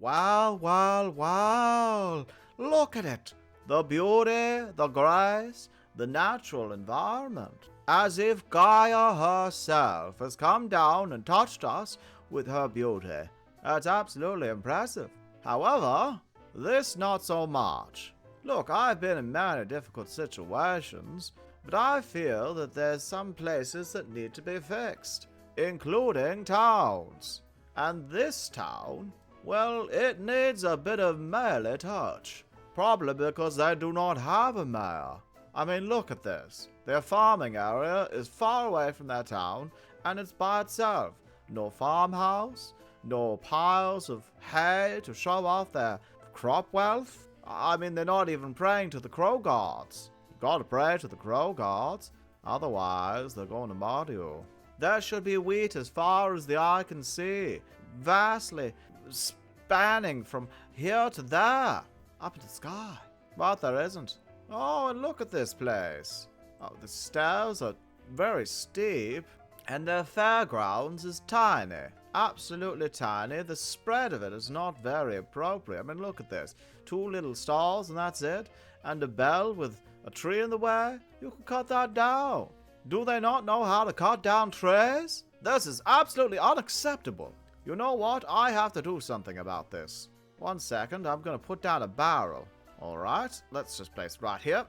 Well, well, well. Look at it. The beauty, the grace, the natural environment. As if Gaia herself has come down and touched us with her beauty. That's absolutely impressive. However, this not so much. Look, I've been in many difficult situations, but I feel that there's some places that need to be fixed, including towns. And this town, well, it needs a bit of mayorly touch. Probably because they do not have a mayor. I mean, look at this. Their farming area is far away from their town, and it's by itself. No farmhouse, no piles of hay to show off their crop wealth. I mean, they're not even praying to the crow gods. You gotta pray to the crow gods, otherwise they're going to murder you. There should be wheat as far as the eye can see, vastly spanning from here to there, up into the sky. But there isn't. Oh, and look at this place. Oh, the stairs are very steep, and their fairgrounds is tiny. Absolutely tiny. The spread of it is not very appropriate. I mean, look at this. 2 little stalls and that's it. And a bell with a tree in the way. You could cut that down. Do they not know how to cut down trees? This is absolutely unacceptable. You know what? I have to do something about this. 1 second. I'm going to put down a barrel. All right. Let's just place it right here.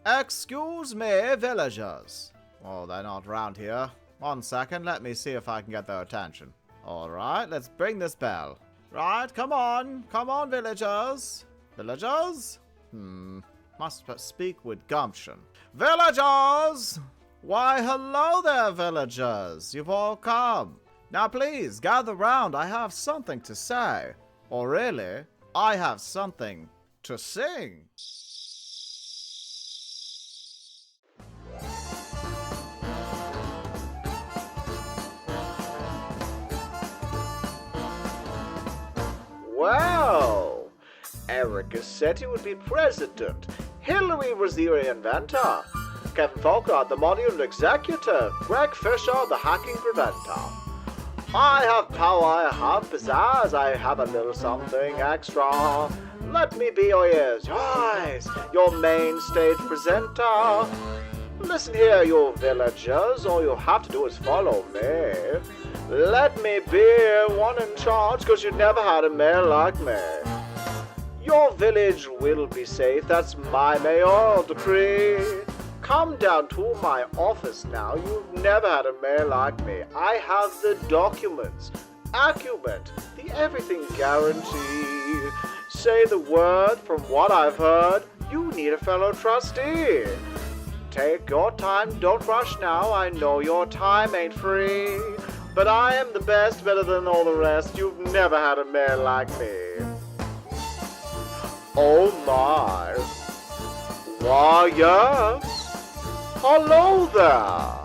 Excuse me, villagers. Oh, they're not around here. 1 second, let me see if I can get their attention. Alright, let's bring this bell. Right, come on, villagers. Villagers? Must speak with gumption. Villagers! Why, hello there, villagers. You've all come. Now please, gather round, I have something to say. Or really, I have something to sing. Well, Erica said he would be president. Hillary was the inventor. Kevin Faulkner, the module executive. Greg Fisher, the hacking preventer. I have power, I have pizzazz, I have a little something extra. Let me be your ears, your eyes, your main stage presenter. Listen here, you villagers, all you have to do is follow me. Let me be one in charge, 'cause you never had a mayor like me. Your village will be safe, that's my mayoral decree. Come down to my office now, you've never had a mayor like me. I have the documents, acumen, the everything guarantee. Say the word, from what I've heard, you need a fellow trustee. Take your time, don't rush now, I know your time ain't free. But I am the best, better than all the rest. You've never had a mayor like me. Oh my. Why, yes. Hello there.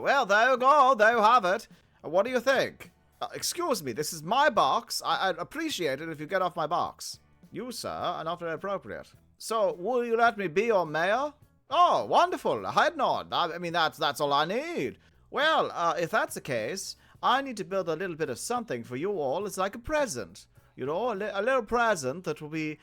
Well, there you go. There you have it. What do you think? Excuse me, this is my box. I'd appreciate it if you get off my box. You, sir, are not very appropriate. So, will you let me be your mayor? Oh, wonderful. Head nod. I mean, that's all I need. Well, if that's the case, I need to build a little bit of something for you all. It's like a present. You know, a little present that will be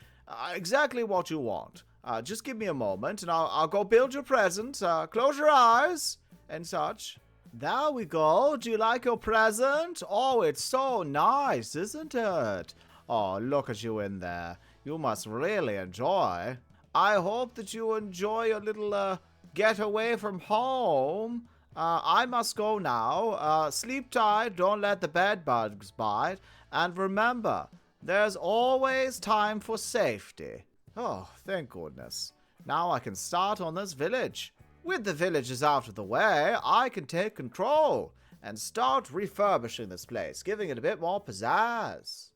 exactly what you want. Just give me a moment, and I'll go build your present. Close your eyes and such. There we go. Do you like your present? Oh, it's so nice, isn't it? Oh, look at you in there. You must really enjoy. I hope that you enjoy your little getaway from home. I must go now. Sleep tight, don't let the bed bugs bite. And remember, there's always time for safety. Oh, thank goodness. Now I can start on this village. With the villages out of the way, I can take control and start refurbishing this place, giving it a bit more pizzazz.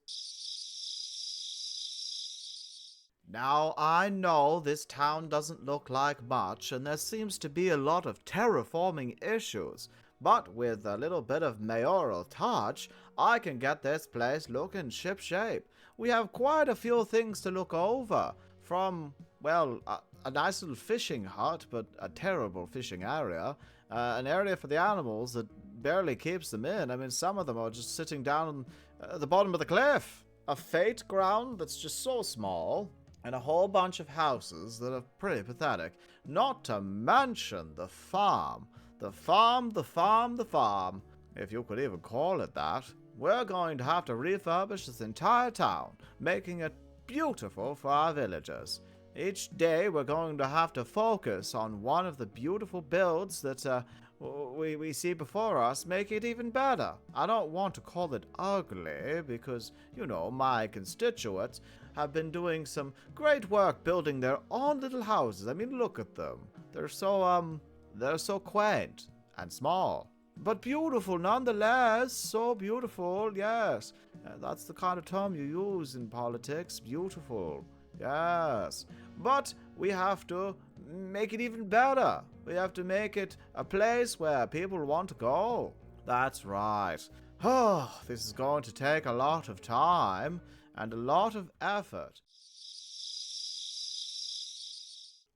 Now, I know this town doesn't look like much, and there seems to be a lot of terraforming issues, but with a little bit of mayoral touch, I can get this place looking shipshape. We have quite a few things to look over, from, well, a nice little fishing hut, but a terrible fishing area, an area for the animals that barely keeps them in. I mean, some of them are just sitting down at the bottom of the cliff. A fate ground that's just so small, and a whole bunch of houses that are pretty pathetic. Not to mention the farm. The farm, the farm, the farm. If you could even call it that. We're going to have to refurbish this entire town, making it beautiful for our villagers. Each day we're going to have to focus on one of the beautiful builds that we see before us, make it even better. I don't want to call it ugly because, you know, my constituents have been doing some great work building their own little houses. I mean, look at them. They're so quaint and small. But beautiful nonetheless, so beautiful, yes. That's the kind of term you use in politics, beautiful, yes. But we have to make it even better. We have to make it a place where people want to go. That's right. Oh, this is going to take a lot of time and a lot of effort.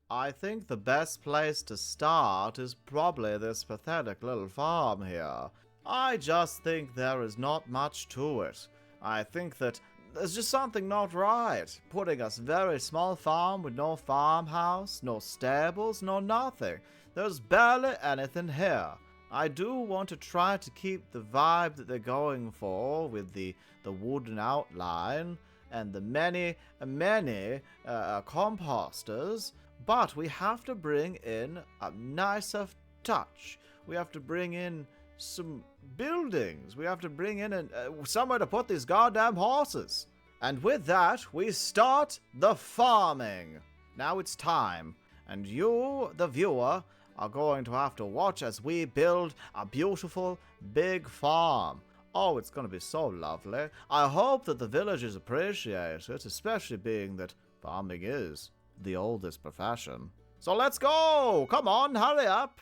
I think the best place to start is probably this pathetic little farm here. I just think there is not much to it. I think that there's just something not right. Putting a very small farm with no farmhouse, no stables, no nothing. There's barely anything here. I do want to try to keep the vibe that they're going for with the wooden outline and the many composters. But we have to bring in a nicer touch. We have to bring in some buildings. We have to bring in somewhere to put these goddamn horses. And with that, we start the farming. Now it's time. And you, the viewer, are going to have to watch as we build a beautiful, big farm. Oh, it's going to be so lovely. I hope that the villagers appreciate it, especially being that farming is the oldest profession. So let's go! Come on, hurry up!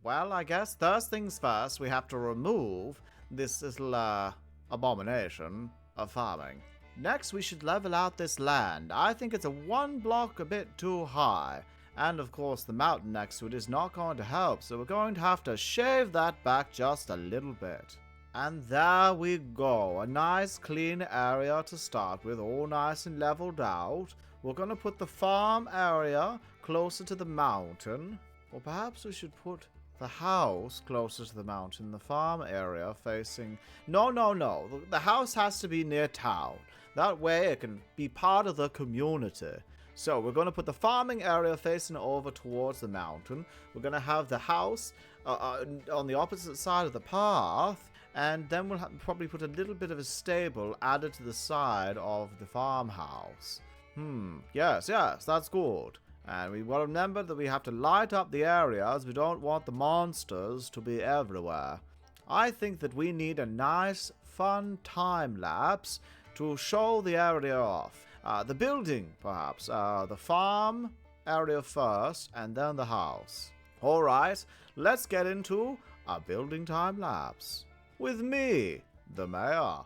Well, I guess first things first, we have to remove this little abomination of farming. Next, we should level out this land. I think it's one block a bit too high. And of course, the mountain next to it is not going to help, so we're going to have to shave that back just a little bit. And there we go, a nice clean area to start with, all nice and leveled out. We're going to put the farm area closer to the mountain. Or perhaps we should put the house closer to the mountain, the farm area facing... No. The house has to be near town. That way it can be part of the community. So we're going to put the farming area facing over towards the mountain. We're going to have the house on the opposite side of the path. And then we'll probably put a little bit of a stable added to the side of the farmhouse. Yes, that's good. And we will remember that we have to light up the areas. We don't want the monsters to be everywhere. I think that we need a nice, fun time lapse to show the area off. The building, perhaps. The farm area first, and then the house. Alright, let's get into a building time lapse. With me, the mayor.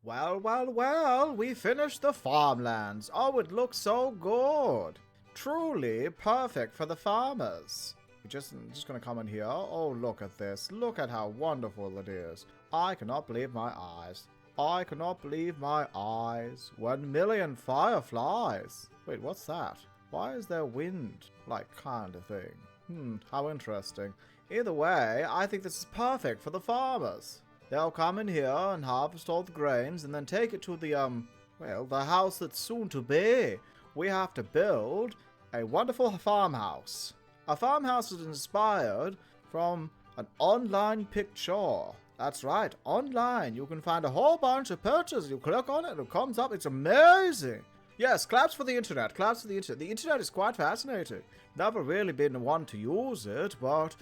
Well, well, well, we finished the farmlands. Oh, it looks so good. Truly perfect for the farmers. I'm just gonna come in here. Oh, look at this. Look at how wonderful it is. I cannot believe my eyes. I cannot believe my eyes. 1,000,000 fireflies. Wait, what's that? Why is there wind? Like, kind of thing. How interesting. Either way, I think this is perfect for the farmers. They'll come in here and harvest all the grains and then take it to the, the house that's soon to be. We have to build a wonderful farmhouse. A farmhouse is inspired from an online picture. That's right, online. You can find a whole bunch of pictures. You click on it and it comes up. It's amazing. Yes, claps for the internet. Claps for the internet. The internet is quite fascinating. Never really been one to use it, but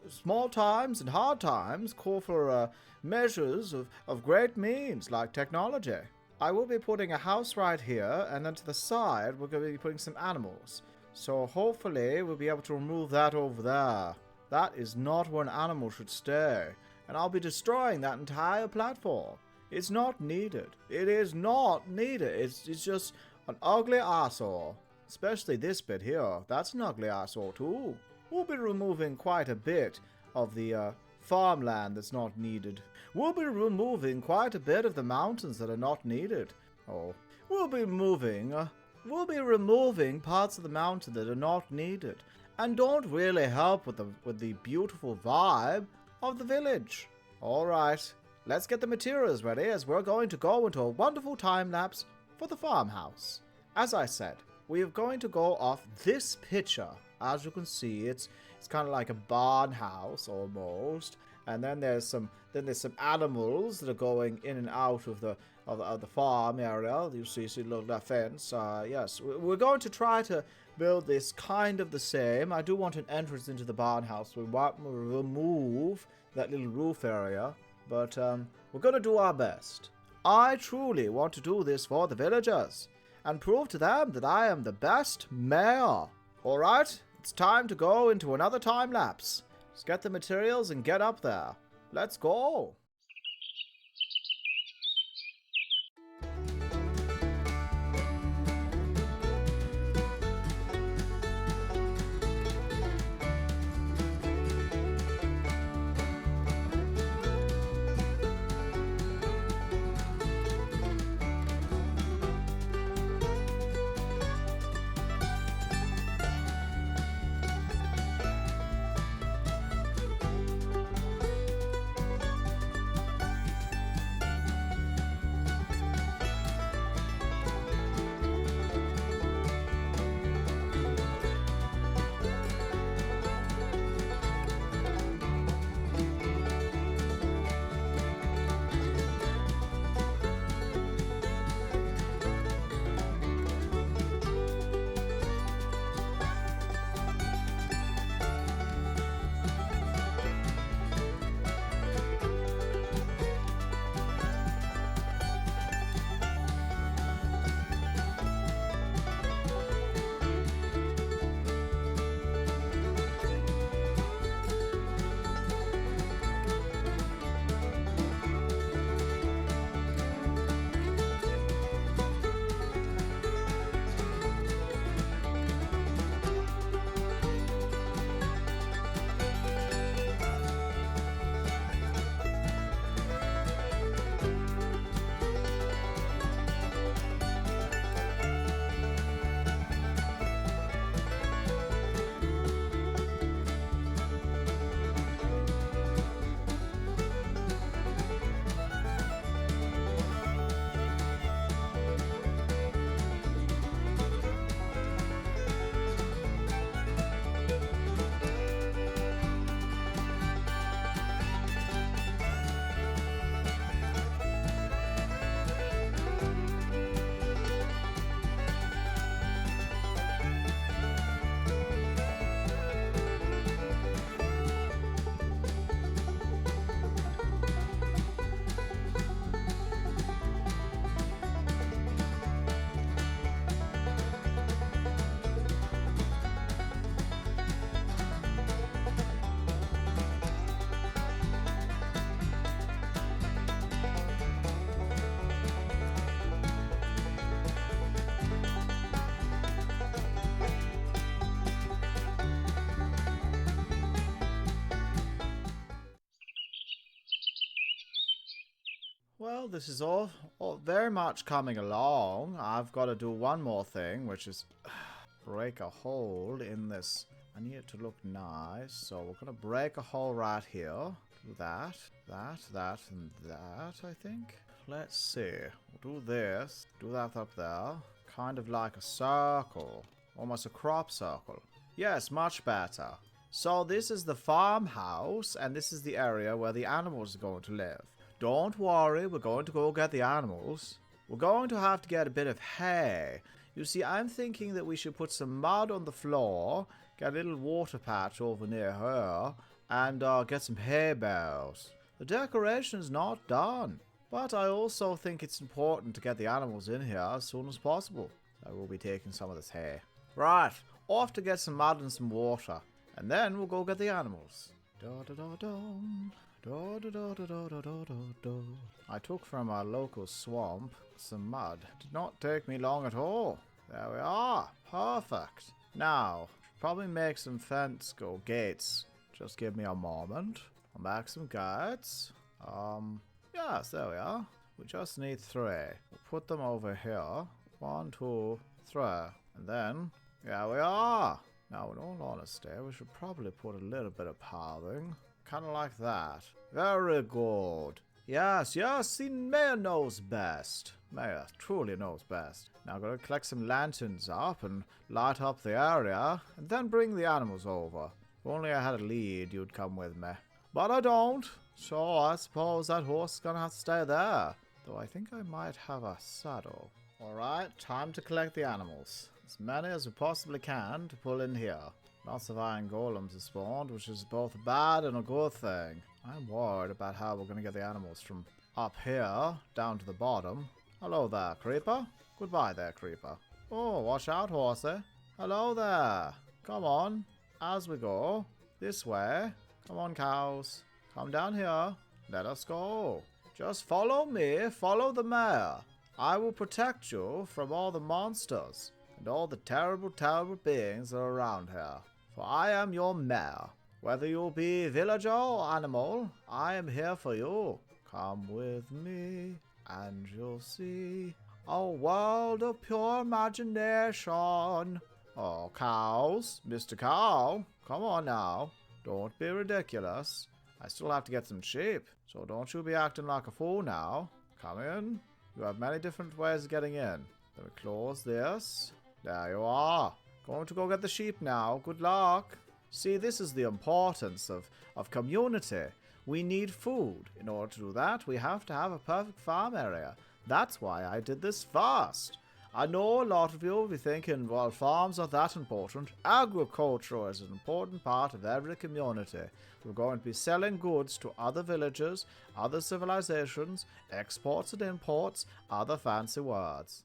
small times and hard times call for measures of great means like technology. I will be putting a house right here, and then to the side we're going to be putting some animals. So hopefully we'll be able to remove that over there. That is not where an animal should stay. And I'll be destroying that entire platform. It's not needed. It is not needed. It's just an ugly asshole. Especially this bit here. That's an ugly asshole too. We'll be removing quite a bit of the farmland that's not needed. We'll be removing quite a bit of the mountains that are not needed. Oh, we'll be removing parts of the mountain that are not needed and don't really help with the beautiful vibe of the village. All right, let's get the materials ready as we're going to go into a wonderful time lapse for the farmhouse. As I said, we are going to go off this picture. As you can see, it's kind of like a barn house almost, and then there's some animals that are going in and out of the farm area. You see little fence. Yes, we're going to try to build this kind of the same. I do want an entrance into the barn house. We want to remove that little roof area, but we're going to do our best. I truly want to do this for the villagers and prove to them that I am the best mayor. All right, it's time to go into another time lapse. Just get the materials and get up there. Let's go. Well, this is all very much coming along. I've got to do one more thing, which is break a hole in this. I need it to look nice, so we're going to break a hole right here. Do that, and that, I think. Let's see. We'll do this. Do that up there. Kind of like a circle. Almost a crop circle. Yes, much better. So this is the farmhouse, and this is the area where the animals are going to live. Don't worry, we're going to go get the animals. We're going to have to get a bit of hay. You see, I'm thinking that we should put some mud on the floor, get a little water patch over near her, and get some hay bales. The decoration is not done, but I also think it's important to get the animals in here as soon as possible. I will be taking some of this hay. Right, off to get some mud and some water, and then we'll go get the animals. Da-da-da-dum. I took from our local swamp some mud. Did not take me long at all. There we are. Perfect. Now, probably make some fence go gates. Just give me a moment. I'll make some gates. Yes, there we are. We just need 3. We'll put them over here. 1, 2, 3. And then, here we are. Now, in all honesty, we should probably put a little bit of pathing. Kind of like that. Very good. Yes, the mayor knows best. Mayor truly knows best. Now I'm going to collect some lanterns up and light up the area, and then bring the animals over. If only I had a lead, you'd come with me. But I don't, so I suppose that horse is going to have to stay there. Though I think I might have a saddle. Alright, time to collect the animals. As many as we possibly can to pull in here. Lots of iron golems have spawned, which is both a bad and a good thing. I'm worried about how we're going to get the animals from up here down to the bottom. Hello there, creeper. Goodbye there, creeper. Oh, watch out, horsey. Hello there. Come on, as we go. This way. Come on, cows. Come down here. Let us go. Just follow me, follow the mayor. I will protect you from all the monsters and all the terrible, terrible beings that are around here. For I am your mayor. Whether you be villager or animal, I am here for you. Come with me, and you'll see a world of pure imagination. Oh, cows, Mr. Cow, come on now. Don't be ridiculous. I still have to get some sheep, so don't you be acting like a fool now. Come in. You have many different ways of getting in. Let me close this. There you are. Going to go get the sheep now. Good luck. See, this is the importance of community. We need food. In order to do that, we have to have a perfect farm area. That's why I did this first. I know a lot of you will be thinking, well, farms are that important. Agriculture is an important part of every community. We're going to be selling goods to other villages, other civilizations, exports and imports, other fancy words.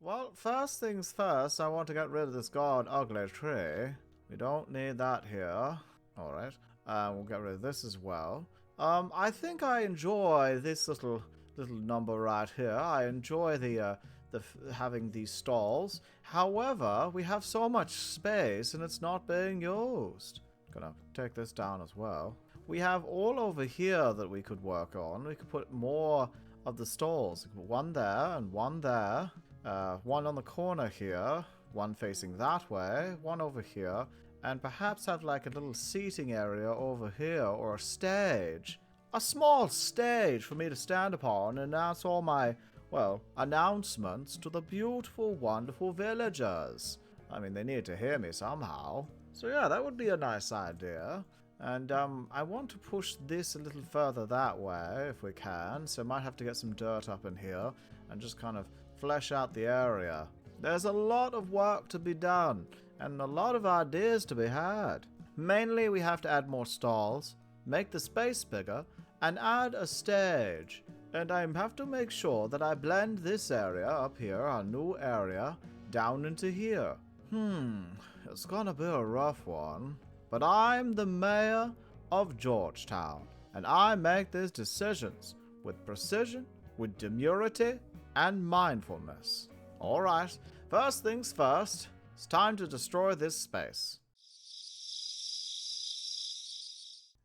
Well, first things first, I want to get rid of this god ugly tree. We don't need that here. Alright. We'll get rid of this as well. I think I enjoy this little number right here. I enjoy the having these stalls. However, we have so much space and it's not being used. Gonna take this down as well. We have all over here that we could work on. We could put more of the stalls. We could put one there and one there. One on the corner here, one facing that way, one over here, and perhaps have like a little seating area over here, or a stage. A small stage for me to stand upon and announce all my, well, announcements to the beautiful, wonderful villagers. I mean, they need to hear me somehow. So yeah, that would be a nice idea. And I want to push this a little further that way if we can, so I might have to get some dirt up in here and just kind of flesh out the area. There's a lot of work to be done and a lot of ideas to be had. Mainly we have to add more stalls, make the space bigger, and add a stage. And I have to make sure that I blend this area up here, our new area, down into here. It's gonna be a rough one. But I'm the mayor of Georgetown, and I make these decisions with precision, with demurity, and mindfulness. Alright, first things first, it's time to destroy this space.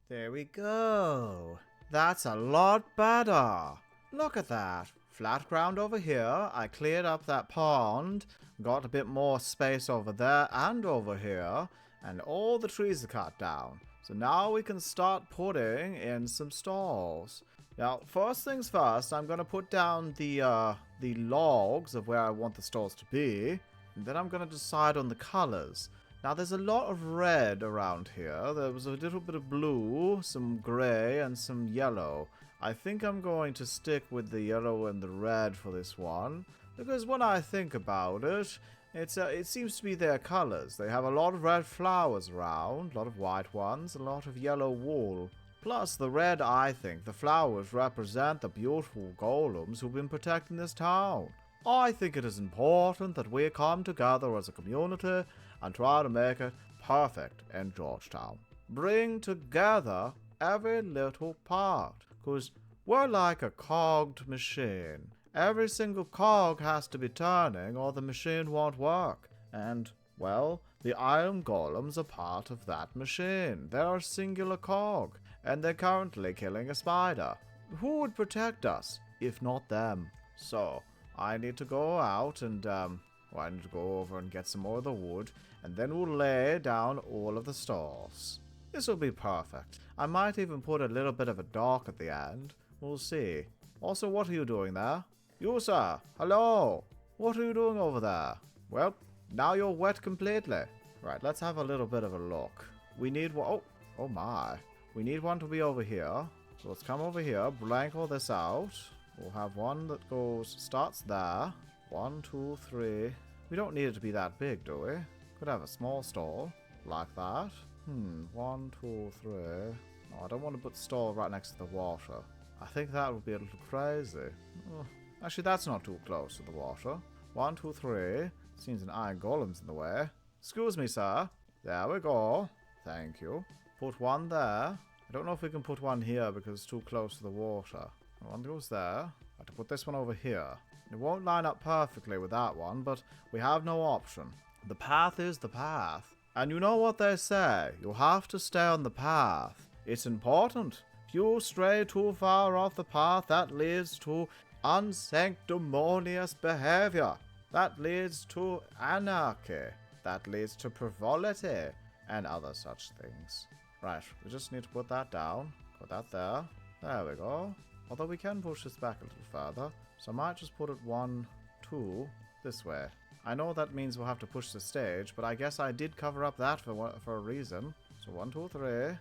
There we go. That's a lot better. Look at that. Flat ground over here. I cleared up that pond. Got a bit more space over there and over here. And all the trees are cut down. So now we can start putting in some stalls. Now, first things first, I'm going to put down the logs of where I want the stalls to be. And then I'm going to decide on the colors. Now, there's a lot of red around here. There was a little bit of blue, some gray, and some yellow. I think I'm going to stick with the yellow and the red for this one. Because when I think about it, it seems to be their colors. They have a lot of red flowers around, a lot of white ones, a lot of yellow wool. Plus, the red, I think, the flowers represent the beautiful golems who've been protecting this town. I think it is important that we come together as a community and try to make it perfect in Georgetown. Bring together every little part, because we're like a cogged machine. Every single cog has to be turning or the machine won't work. And, well, the iron golems are part of that machine. They're a singular cog, and they're currently killing a spider. Who would protect us, if not them? So, I need to go out and, I need to go over and get some more of the wood, and then we'll lay down all of the stalls. This will be perfect. I might even put a little bit of a dock at the end. We'll see. Also, what are you doing there? You, sir. Hello. What are you doing over there? Well, now you're wet completely. Right, let's have a little bit of a look. We need one. Oh my. We need one to be over here. So let's come over here, blank all this out. We'll have one that starts there. 1, 2, 3. We don't need it to be that big, do we? Could have a small stall, like that. 1, 2, 3. Oh, I don't want to put stall right next to the water. I think that would be a little crazy. Oh, actually, that's not too close to the water. 1, 2, 3. Seems an iron golem's in the way. Excuse me, sir. There we go. Thank you. Put one there. I don't know if we can put one here because it's too close to the water. One goes there. I have to put this one over here. It won't line up perfectly with that one, but we have no option. The path is the path. And you know what they say, you have to stay on the path. It's important. If you stray too far off the path, that leads to unsanctimonious behavior. That leads to anarchy. That leads to frivolity and other such things. Right, we just need to put that down. Put that there. There we go. Although we can push this back a little further. So I might just put it 1, 2, this way. I know that means we'll have to push the stage, but I guess I did cover up that for a reason. So 1, 2, 3. There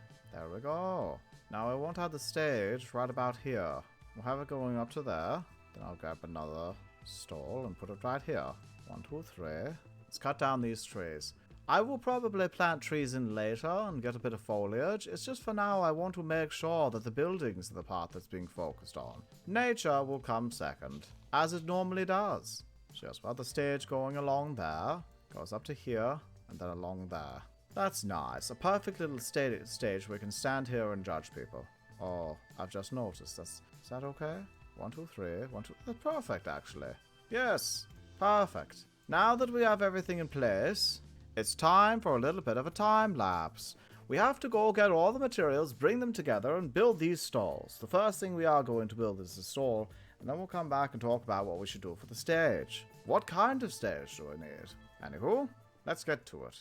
we go. Now I won't have the stage right about here. We'll have it going up to there. Then I'll grab another stall and put it right here. 1, 2, 3. Let's cut down these trees. I will probably plant trees in later and get a bit of foliage. It's just for now I want to make sure that the buildings are the part that's being focused on. Nature will come second, as it normally does. Just about the stage going along there, goes up to here, and then along there. That's nice. A perfect little stage where we can stand here and judge people. Oh, I've just noticed this. Is that okay? 1, 2, 3. 1, 2. That's perfect, actually. Yes, perfect. Now that we have everything in place, it's time for a little bit of a time lapse. We have to go get all the materials, bring them together, and build these stalls. The first thing we are going to build is a stall, and then we'll come back and talk about what we should do for the stage. What kind of stage do we need? Anywho, let's get to it.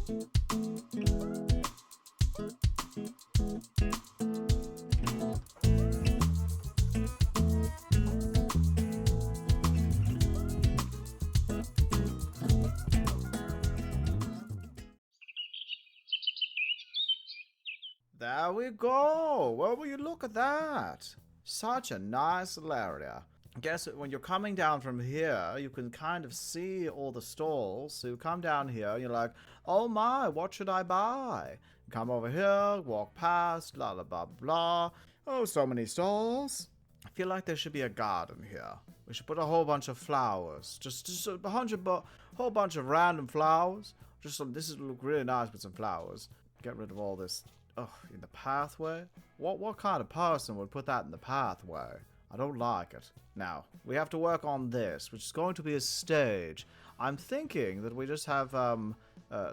There we go. Well, will you look at that? Such a nice little area. I guess when you're coming down from here, you can kind of see all the stalls. So you come down here and you're like, oh my, what should I buy? You come over here, walk past, blah, blah, blah, blah. Oh, so many stalls. I feel like there should be a garden here. We should put a whole bunch of flowers. Just a whole bunch of random flowers. This would look really nice with some flowers. Get rid of all this. Oh, in the pathway? What kind of person would put that in the pathway? I don't like it. Now, we have to work on this, which is going to be a stage. I'm thinking that we just have,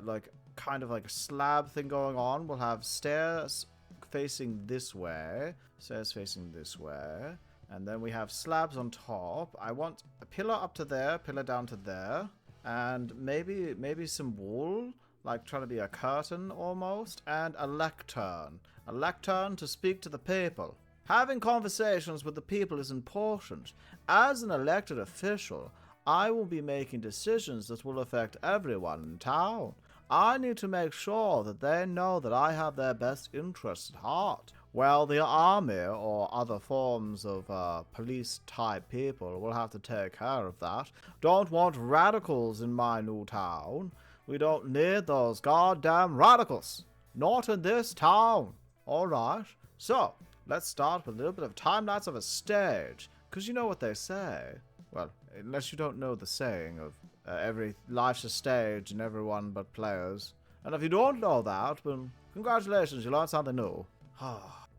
like, kind of like a slab thing going on. We'll have stairs facing this way, stairs facing this way, and then we have slabs on top. I want a pillar up to there, pillar down to there, and maybe some wool. Like trying to be a curtain almost, and a lectern. A lectern to speak to the people. Having conversations with the people is important. As an elected official, I will be making decisions that will affect everyone in town. I need to make sure that they know that I have their best interests at heart. Well, the army or other forms of police-type people will have to take care of that. Don't want radicals in my new town. We don't need those goddamn radicals. Not in this town. Alright, so let's start with a little bit of time-lapse of a stage. Because you know what they say. Well, unless you don't know the saying of every life's a stage and everyone but players. And if you don't know that, well, congratulations, you learned something new.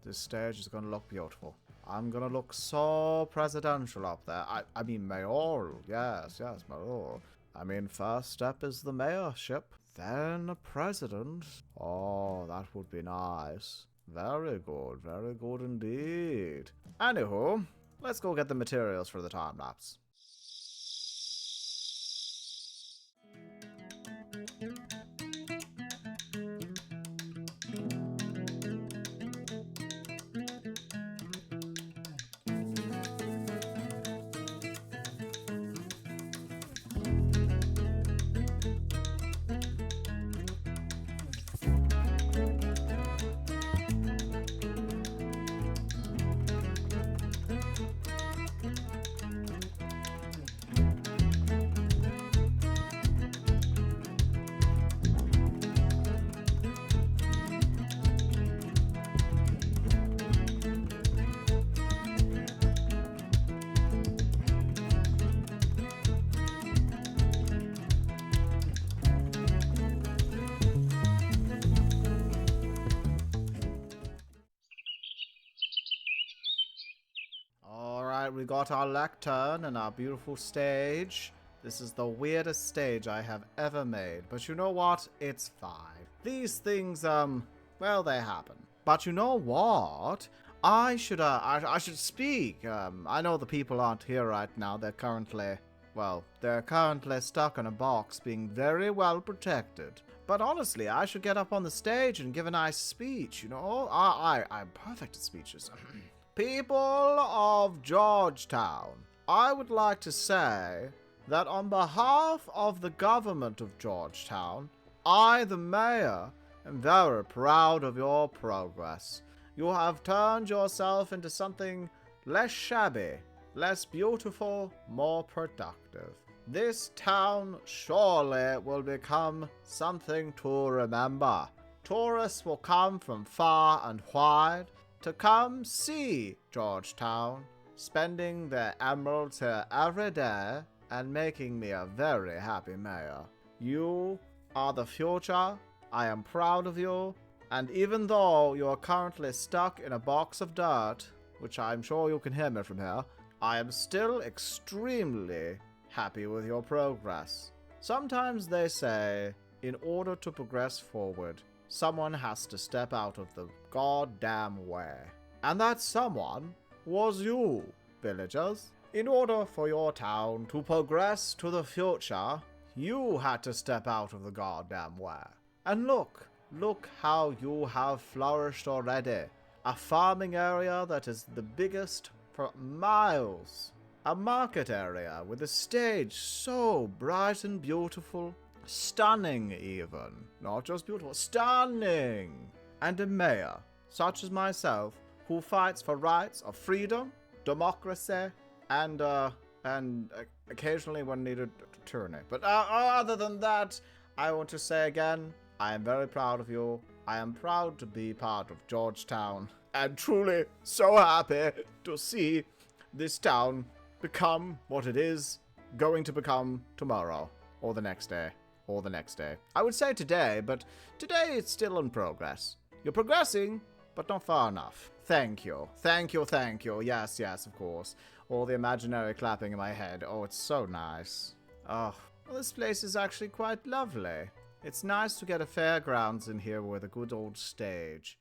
This stage is going to look beautiful. I'm going to look so presidential up there. I mean mayoral. Yes, mayoral. I mean, first step is the mayorship, then a president. Oh, that would be nice. Very good indeed. Anywho, let's go get the materials for the time-lapse. We got our lectern and our beautiful stage. This is the weirdest stage I have ever made. But you know what? It's fine. These things, well, they happen. But you know what? I should speak. I know the people aren't here right now. They're currently stuck in a box being very well protected. But honestly, I should get up on the stage and give a nice speech, you know? I'm perfect at speeches. People of Georgetown, I would like to say that on behalf of the government of Georgetown, I, the mayor, am very proud of your progress. You have turned yourself into something less shabby, less beautiful, more productive. This town surely will become something to remember. Tourists will come from far and wide to come see Georgetown, spending their emeralds here every day and making me a very happy mayor. You are the future. I am proud of you. And even though you are currently stuck in a box of dirt, which I'm sure you can hear me from here, I am still extremely happy with your progress. Sometimes they say, in order to progress forward, someone has to step out of the goddamn way. And that someone was you, villagers. In order for your town to progress to the future, you had to step out of the goddamn way. And look how you have flourished already. A farming area that is the biggest for miles. A market area with a stage so bright and beautiful. Stunning even. Not just beautiful, stunning. And a mayor, such as myself, who fights for rights of freedom, democracy, and occasionally when needed, tyranny. But other than that, I want to say again, I am very proud of you. I am proud to be part of Georgetown. And truly so happy to see this town become what it is going to become tomorrow. Or the next day. Or the next day. I would say today, but today it's still in progress. You're progressing, but not far enough. Thank you. Thank you, thank you. Yes, yes, of course. All the imaginary clapping in my head. Oh, it's so nice. Oh, well, this place is actually quite lovely. It's nice to get a fairgrounds in here with a good old stage.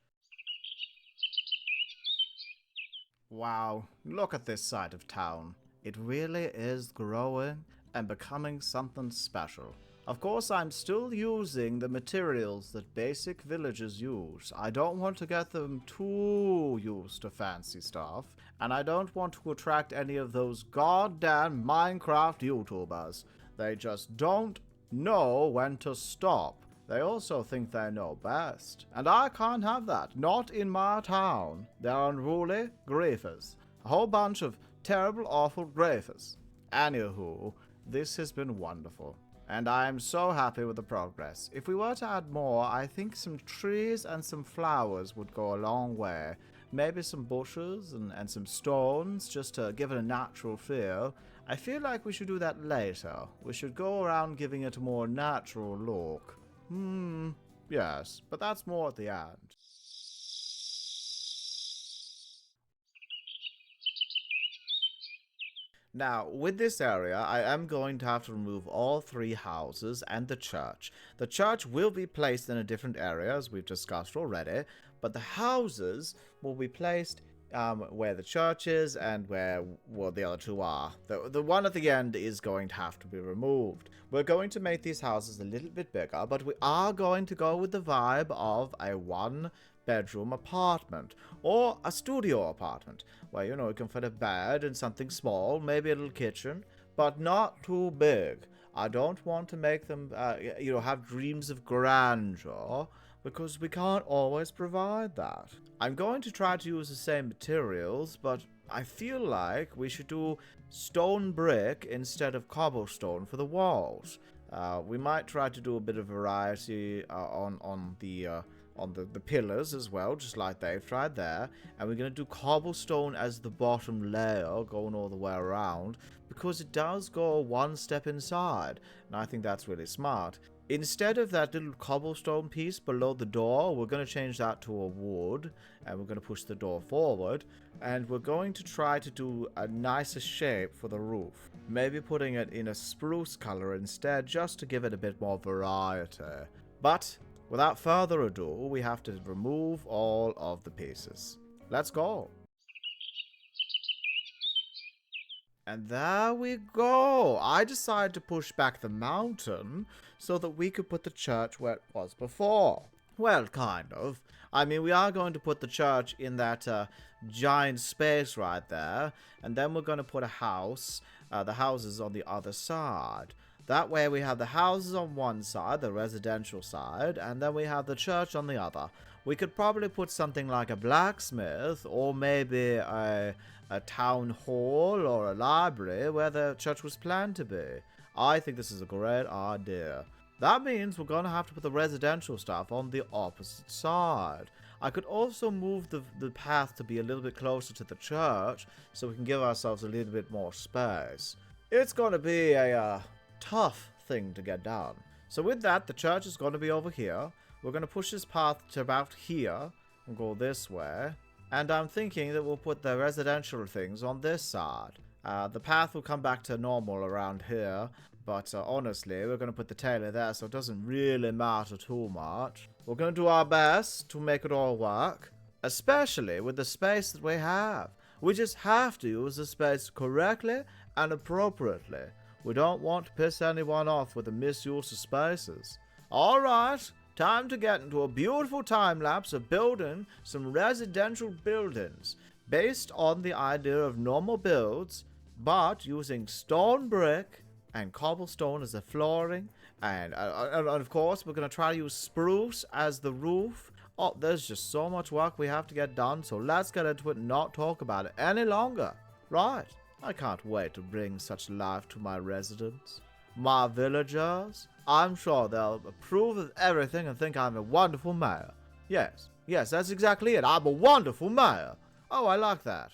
Wow, look at this side of town. It really is growing and becoming something special. Of course, I'm still using the materials that basic villagers use. I don't want to get them too used to fancy stuff. And I don't want to attract any of those goddamn Minecraft YouTubers. They just don't know when to stop. They also think they know best. And I can't have that. Not in my town. They're unruly griefers. A whole bunch of terrible, awful griefers. Anywho, this has been wonderful. And I am so happy with the progress. If we were to add more, I think some trees and some flowers would go a long way. Maybe some bushes and some stones, just to give it a natural feel. I feel like we should do that later. We should go around giving it a more natural look. Yes, but that's more at the end. Now, with this area, I am going to have to remove all 3 houses and the church. The church will be placed in a different area, as we've discussed already, but the houses will be placed where the church is and where the other 2 are. The one at the end is going to have to be removed. We're going to make these houses a little bit bigger, but we are going to go with the vibe of a 1-bedroom apartment or a studio apartment where, you know, you can fit a bed and something small, maybe a little kitchen, but not too big. I don't want to make them, have dreams of grandeur, because we can't always provide that. I'm going to try to use the same materials, but I feel like we should do stone brick instead of cobblestone for the walls. We might try to do a bit of variety on the pillars as well, just like they've tried there. And we're going to do cobblestone as the bottom layer, going all the way around, because it does go 1 step inside. And I think that's really smart. Instead of that little cobblestone piece below the door, we're going to change that to a wood, and we're going to push the door forward, and we're going to try to do a nicer shape for the roof. Maybe putting it in a spruce color instead, just to give it a bit more variety. But without further ado, we have to remove all of the pieces. Let's go! And there we go. I decided to push back the mountain so that we could put the church where it was before. Well, kind of. I mean, we are going to put the church in that giant space right there. And then we're going to put a house, the houses on the other side. That way we have the houses on one side, the residential side, and then we have the church on the other. We could probably put something like a blacksmith, or maybe a town hall or a library where the church was planned to be. I think this is a great idea. That means we're going to have to put the residential stuff on the opposite side. I could also move the path to be a little bit closer to the church so we can give ourselves a little bit more space. It's going to be a tough thing to get done. So with that, the church is going to be over here. We're going to push this path to about here and go this way. And I'm thinking that we'll put the residential things on this side. The path will come back to normal around here. But honestly, we're going to put the Tailor there, so it doesn't really matter too much. We're going to do our best to make it all work. Especially with the space that we have. We just have to use the space correctly and appropriately. We don't want to piss anyone off with the misuse of spaces. Alright, Time to get into a beautiful time lapse of building some residential buildings based on the idea of normal builds, but using stone brick and cobblestone as the flooring, and of course we're going to try to use spruce as the roof. Oh, there's just so much work we have to get done, so let's get into it and not talk about it any longer. Right, I can't wait to bring such life to my residents. My villagers, I'm sure they'll approve of everything and think I'm a wonderful mayor. Yes, that's exactly it. I'm a wonderful mayor. Oh, I like that.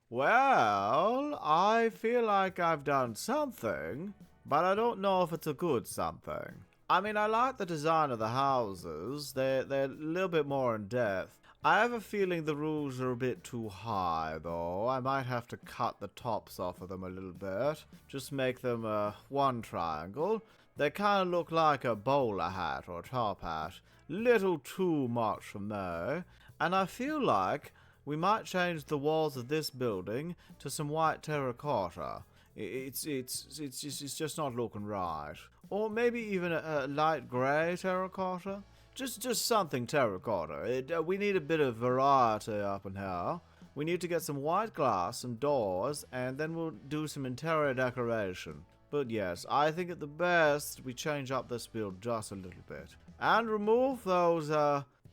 Well, I feel like I've done something, but I don't know if it's a good something. I mean, I like the design of the houses. They're a little bit more in depth. I have a feeling the roofs are a bit too high, though. I might have to cut the tops off of them a little bit. Just make them one triangle. They kind of look like a bowler hat or a top hat. Little too much for me. And I feel like we might change the walls of this building to some white terracotta. It's just not looking right. Or maybe even a light grey terracotta. Just something terracotta. We need a bit of variety up in here. We need to get some white glass, some doors, and then we'll do some interior decoration. But yes, I think at the best we change up this build just a little bit. And remove those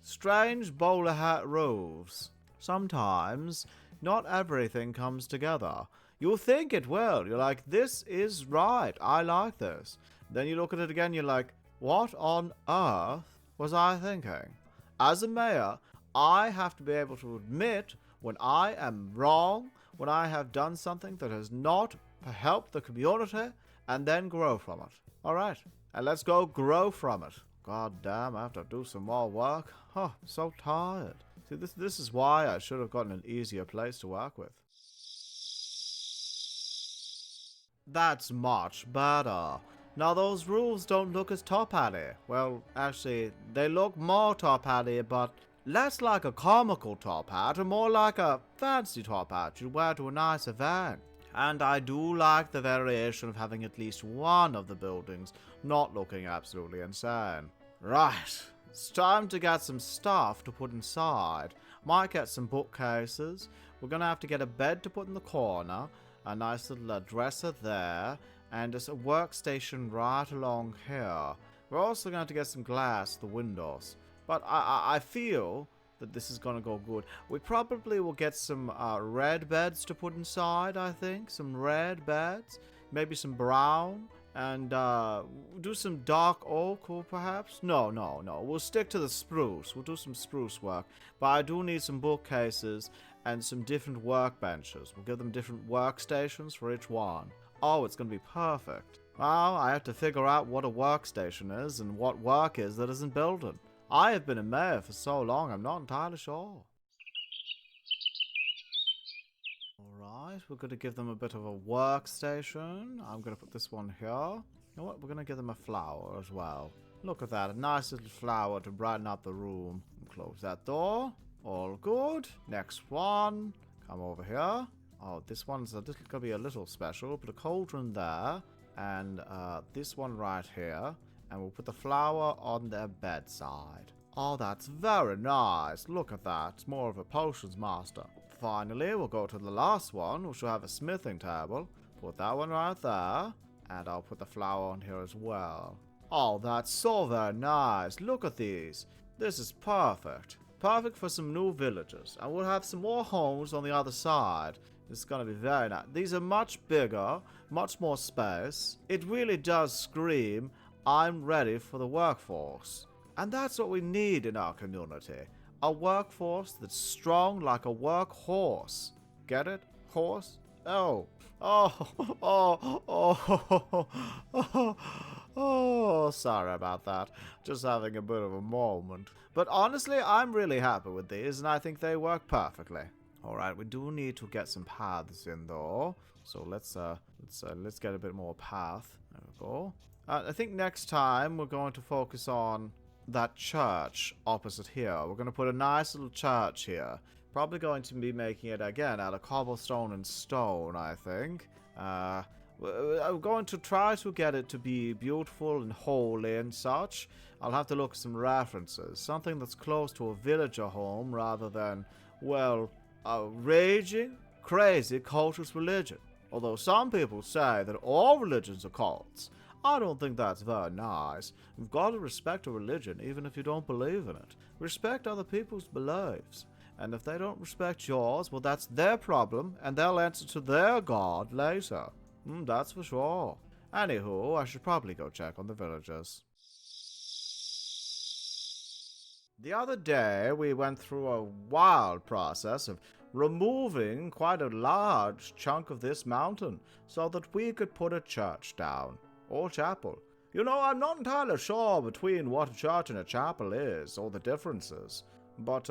strange bowler hat roofs. Sometimes, not everything comes together. You'll think it will. You're like, this is right. I like this. Then you look at it again, you're like, what on earth was I thinking? As a mayor, I have to be able to admit when I am wrong, when I have done something that has not helped the community, and then grow from it. Alright, and let's go grow from it. God damn, I have to do some more work. Oh, I'm so tired. See, this is why I should have gotten an easier place to work with. That's much better. Now those roofs don't look as top-hatty. Well, actually, they look more top-hatty, but less like a comical top hat and more like a fancy top hat you'd wear to a nice event. And I do like the variation of having at least one of the buildings not looking absolutely insane. Right. It's time to get some stuff to put inside. Might get some bookcases. We're going to have to get a bed to put in the corner. A nice little dresser there. And just a workstation right along here. We're also going to have to get some glass for the windows. But I feel that this is going to go good. We probably will get some red beds to put inside, I think. Some red beds. Maybe some brown. And do some dark oak, or perhaps? No. We'll stick to the spruce. We'll do some spruce work. But I do need some bookcases and some different workbenches. We'll give them different workstations for each one. Oh, it's going to be perfect. Well, I have to figure out what a workstation is and what work is that isn't building. I have been a mayor for so long, I'm not entirely sure. Alright, we're going to give them a bit of a workstation. I'm going to put this one here. You know what? We're going to give them a flower as well. Look at that, a nice little flower to brighten up the room. Close that door. All good. Next one. Come over here. Oh, this one's going to be a little special. Put a cauldron there. And this one right here. And we'll put the flower on their bedside. Oh, that's very nice. Look at that. It's more of a potions master. Finally, we'll go to the last one, which will have a smithing table. Put that one right there. And I'll put the flower on here as well. Oh, that's so very nice. Look at these. This is perfect. Perfect for some new villagers. And we'll have some more homes on the other side. It's going to be very nice. These are much bigger, much more space. It really does scream, I'm ready for the workforce. And that's what we need in our community. A workforce that's strong like a workhorse. Get it? Horse? Oh. Oh, sorry about that. Just having a bit of a moment. But honestly, I'm really happy with these, and I think they work perfectly. Alright, we do need to get some paths in, though. So let's get a bit more path. There we go. I think next time we're going to focus on that church opposite here. We're going to put a nice little church here. Probably going to be making it again out of cobblestone and stone, I think. I'm going to try to get it to be beautiful and holy and such. I'll have to look at some references. Something that's close to a villager home rather than, well, a raging, crazy cultist religion. Although some people say that all religions are cults. I don't think that's very nice. You've got to respect a religion even if you don't believe in it. Respect other people's beliefs. And if they don't respect yours, well, that's their problem, and they'll answer to their god later. That's for sure. Anywho, I should probably go check on the villagers. The other day, we went through a wild process of removing quite a large chunk of this mountain so that we could put a church down. Or chapel. You know, I'm not entirely sure between what a church and a chapel is, or the differences. But,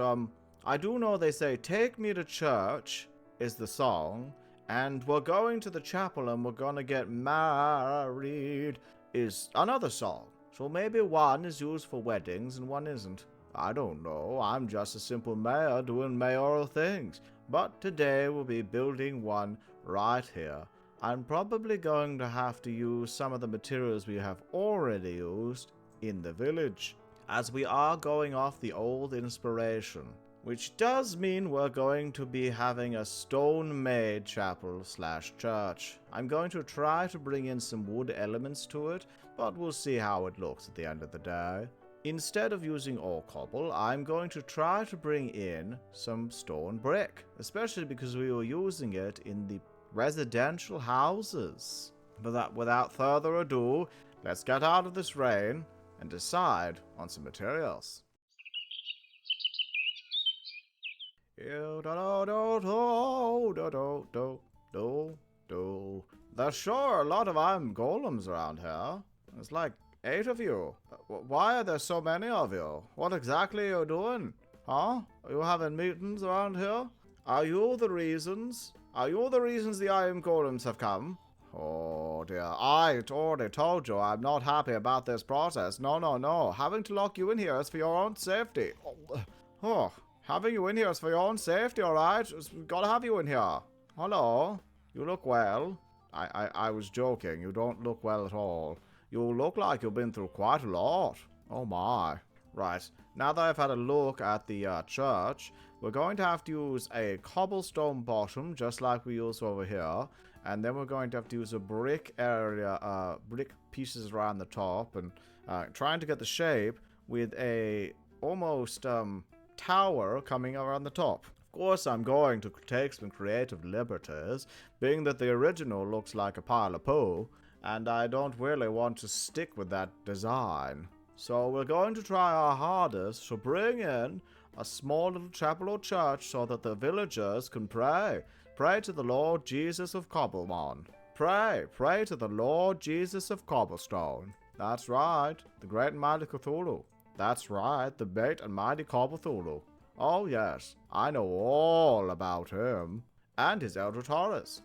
I do know they say, "Take me to church" is the song, and "We're going to the chapel and we're gonna get married" is another song. So maybe one is used for weddings and one isn't. I don't know. I'm just a simple mayor doing mayoral things. But today we'll be building one right here. I'm probably going to have to use some of the materials we have already used in the village, as we are going off the old inspiration. Which does mean we're going to be having a stone-made chapel/church. I'm going to try to bring in some wood elements to it, but we'll see how it looks at the end of the day. Instead of using all cobble, I'm going to try to bring in some stone brick, especially because we were using it in the residential houses. But without further ado, let's get out of this rain and decide on some materials. There's sure a lot of iron golems around here. There's like 8 of you. Why are there so many of you? What exactly are you doing? Huh? Are you having meetings around here? Are you the reasons? Are you the reasons the iron golems have come? Oh dear, I already told you I'm not happy about this process. No. Having to lock you in here is for your own safety. Having you in here is for your own safety, alright? Gotta have you in here. Hello? You look well. I was joking. You don't look well at all. You look like you've been through quite a lot. Oh my. Right. Now that I've had a look at the church, we're going to have to use a cobblestone bottom, just like we use over here. And then we're going to have to use a brick area, brick pieces around the top. And trying to get the shape with a almost tower coming around the top. Of course, I'm going to take some creative liberties, being that the original looks like a pile of poo, and I don't really want to stick with that design. So we're going to try our hardest to bring in a small little chapel or church so that the villagers can pray. Pray to the Lord Jesus of Cobblemon. Pray to the Lord Jesus of Cobblestone. That's right, the great and mighty Cthulhu. That's right, the great and mighty Cthulhu. Oh yes, I know all about him. And his elder Taurus.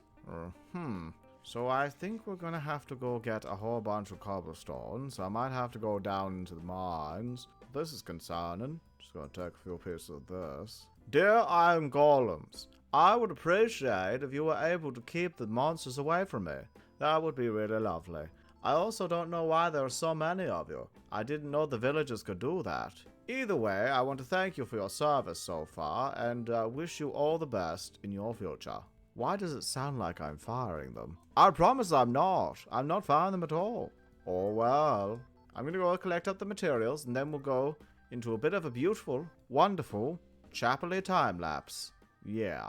So I think we're gonna have to go get a whole bunch of cobblestone, so I might have to go down into the mines. This is concerning. Just gonna take a few pieces of this. Dear Iron Golems, I would appreciate if you were able to keep the monsters away from me. That would be really lovely. I also don't know why there are so many of you. I didn't know the villagers could do that. Either way, I want to thank you for your service so far, and wish you all the best in your future. Why does it sound like I'm firing them? I promise I'm not. I'm not firing them at all. Oh well. I'm gonna go collect up the materials, and then we'll go into a bit of a beautiful, wonderful, chapel-y time-lapse. Yeah.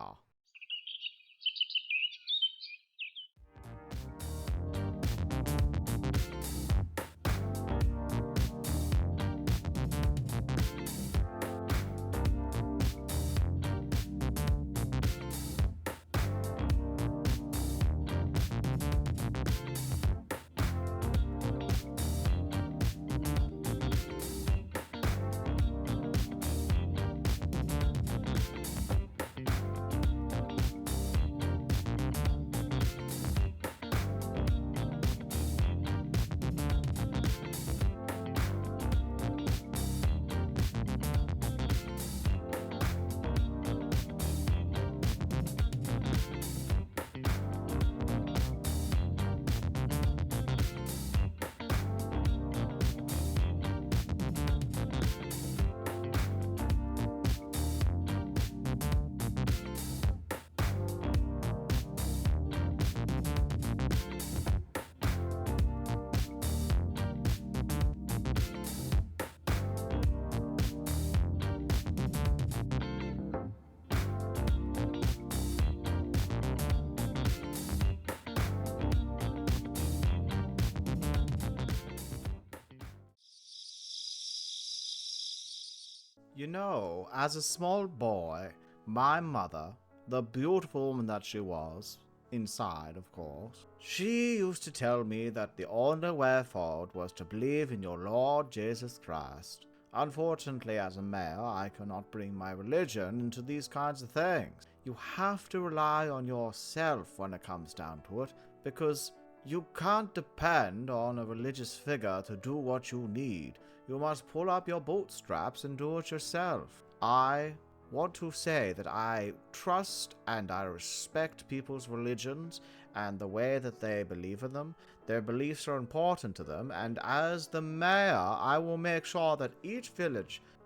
You know, as a small boy, my mother, the beautiful woman that she was, inside of course, she used to tell me that the only way forward was to believe in your Lord Jesus Christ. Unfortunately, as a mayor, I cannot bring my religion into these kinds of things. You have to rely on yourself when it comes down to it, because you can't depend on a religious figure to do what you need. You must pull up your bootstraps and do it yourself. I want to say that I trust and I respect people's religions and the way that they believe in them. Their beliefs are important to them, and as the mayor, I will make sure that each villager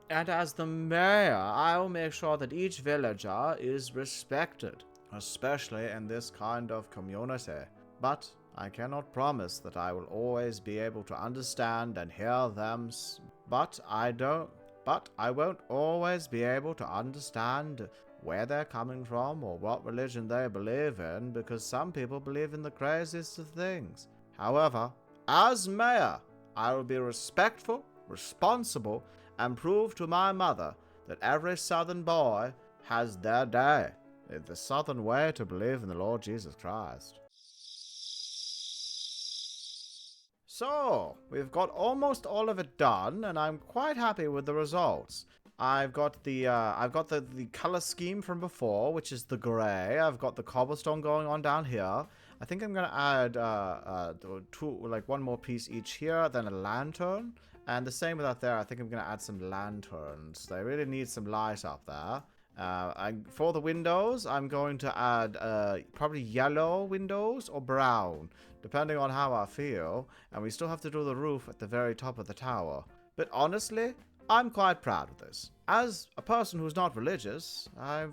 is respected, especially in this kind of community. But I cannot promise that I will always be able to understand and hear them, but I won't always be able to understand where they're coming from or what religion they believe in, because some people believe in the craziest of things. However, as mayor, I will be respectful, responsible, and prove to my mother that every southern boy has their day, the southern way to believe in the Lord Jesus Christ. So, we've got almost all of it done, and I'm quite happy with the results. I've got the color scheme from before, which is the gray. I've got the cobblestone going on down here. I think I'm gonna add one more piece each here, then a lantern, and the same with that there. I think I'm gonna add some lanterns. They really need some light up there. For the windows, I'm going to add probably yellow windows or brown, depending on how I feel. And we still have to do the roof at the very top of the tower. But honestly, I'm quite proud of this. As a person who's not religious, I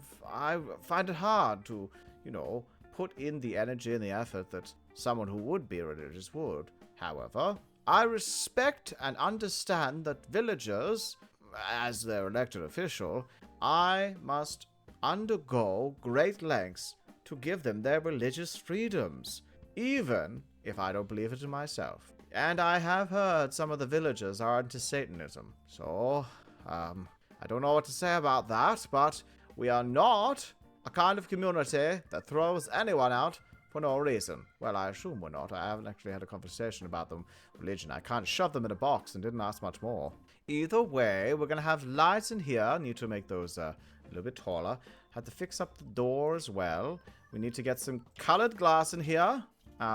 find it hard to, put in the energy and the effort that someone who would be religious would. However, I respect and understand that villagers, as their elected official, I must undergo great lengths to give them their religious freedoms, even if I don't believe it in myself. And I have heard some of the villagers are into Satanism, so, I don't know what to say about that, but we are not a kind of community that throws anyone out for no reason. Well, I assume we're not. I haven't actually had a conversation about the religion. I can't shove them in a box and didn't ask much more. Either way, we're going to have lights in here. Need to make those a little bit taller. Have to fix up the door as well. We need to get some colored glass in here.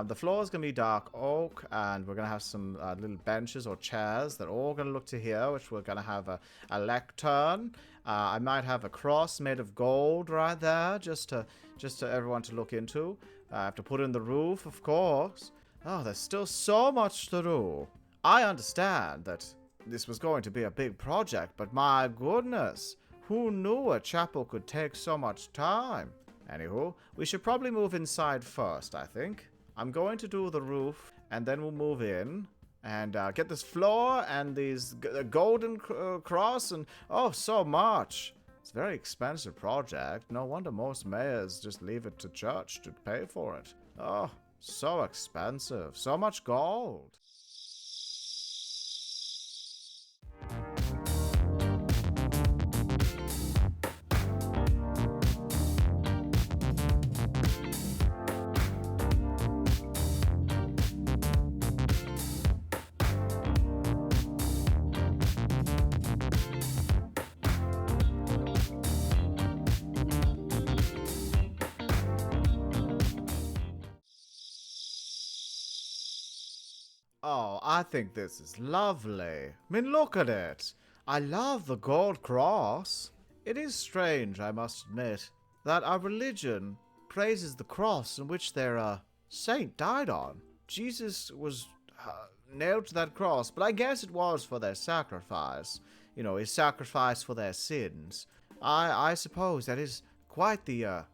The floor is going to be dark oak, and we're going to have some little benches or chairs that are all going to look to here, which we're going to have a lectern. I might have a cross made of gold right there, just to everyone to look into. I have to put in the roof, of course. Oh, there's still so much to do. I understand that this was going to be a big project, but my goodness, who knew a chapel could take so much time? Anywho, we should probably move inside first, I think. I'm going to do the roof, and then we'll move in and get this floor and these golden cross and, oh, so much. It's a very expensive project. No wonder most mayors just leave it to church to pay for it. Oh, so expensive. So much gold. Oh, I think this is lovely. I mean, look at it. I love the gold cross. It is strange, I must admit, that our religion praises the cross in which their saint died on. Jesus was nailed to that cross, but I guess it was for their sacrifice. You know, his sacrifice for their sins. I suppose that is quite the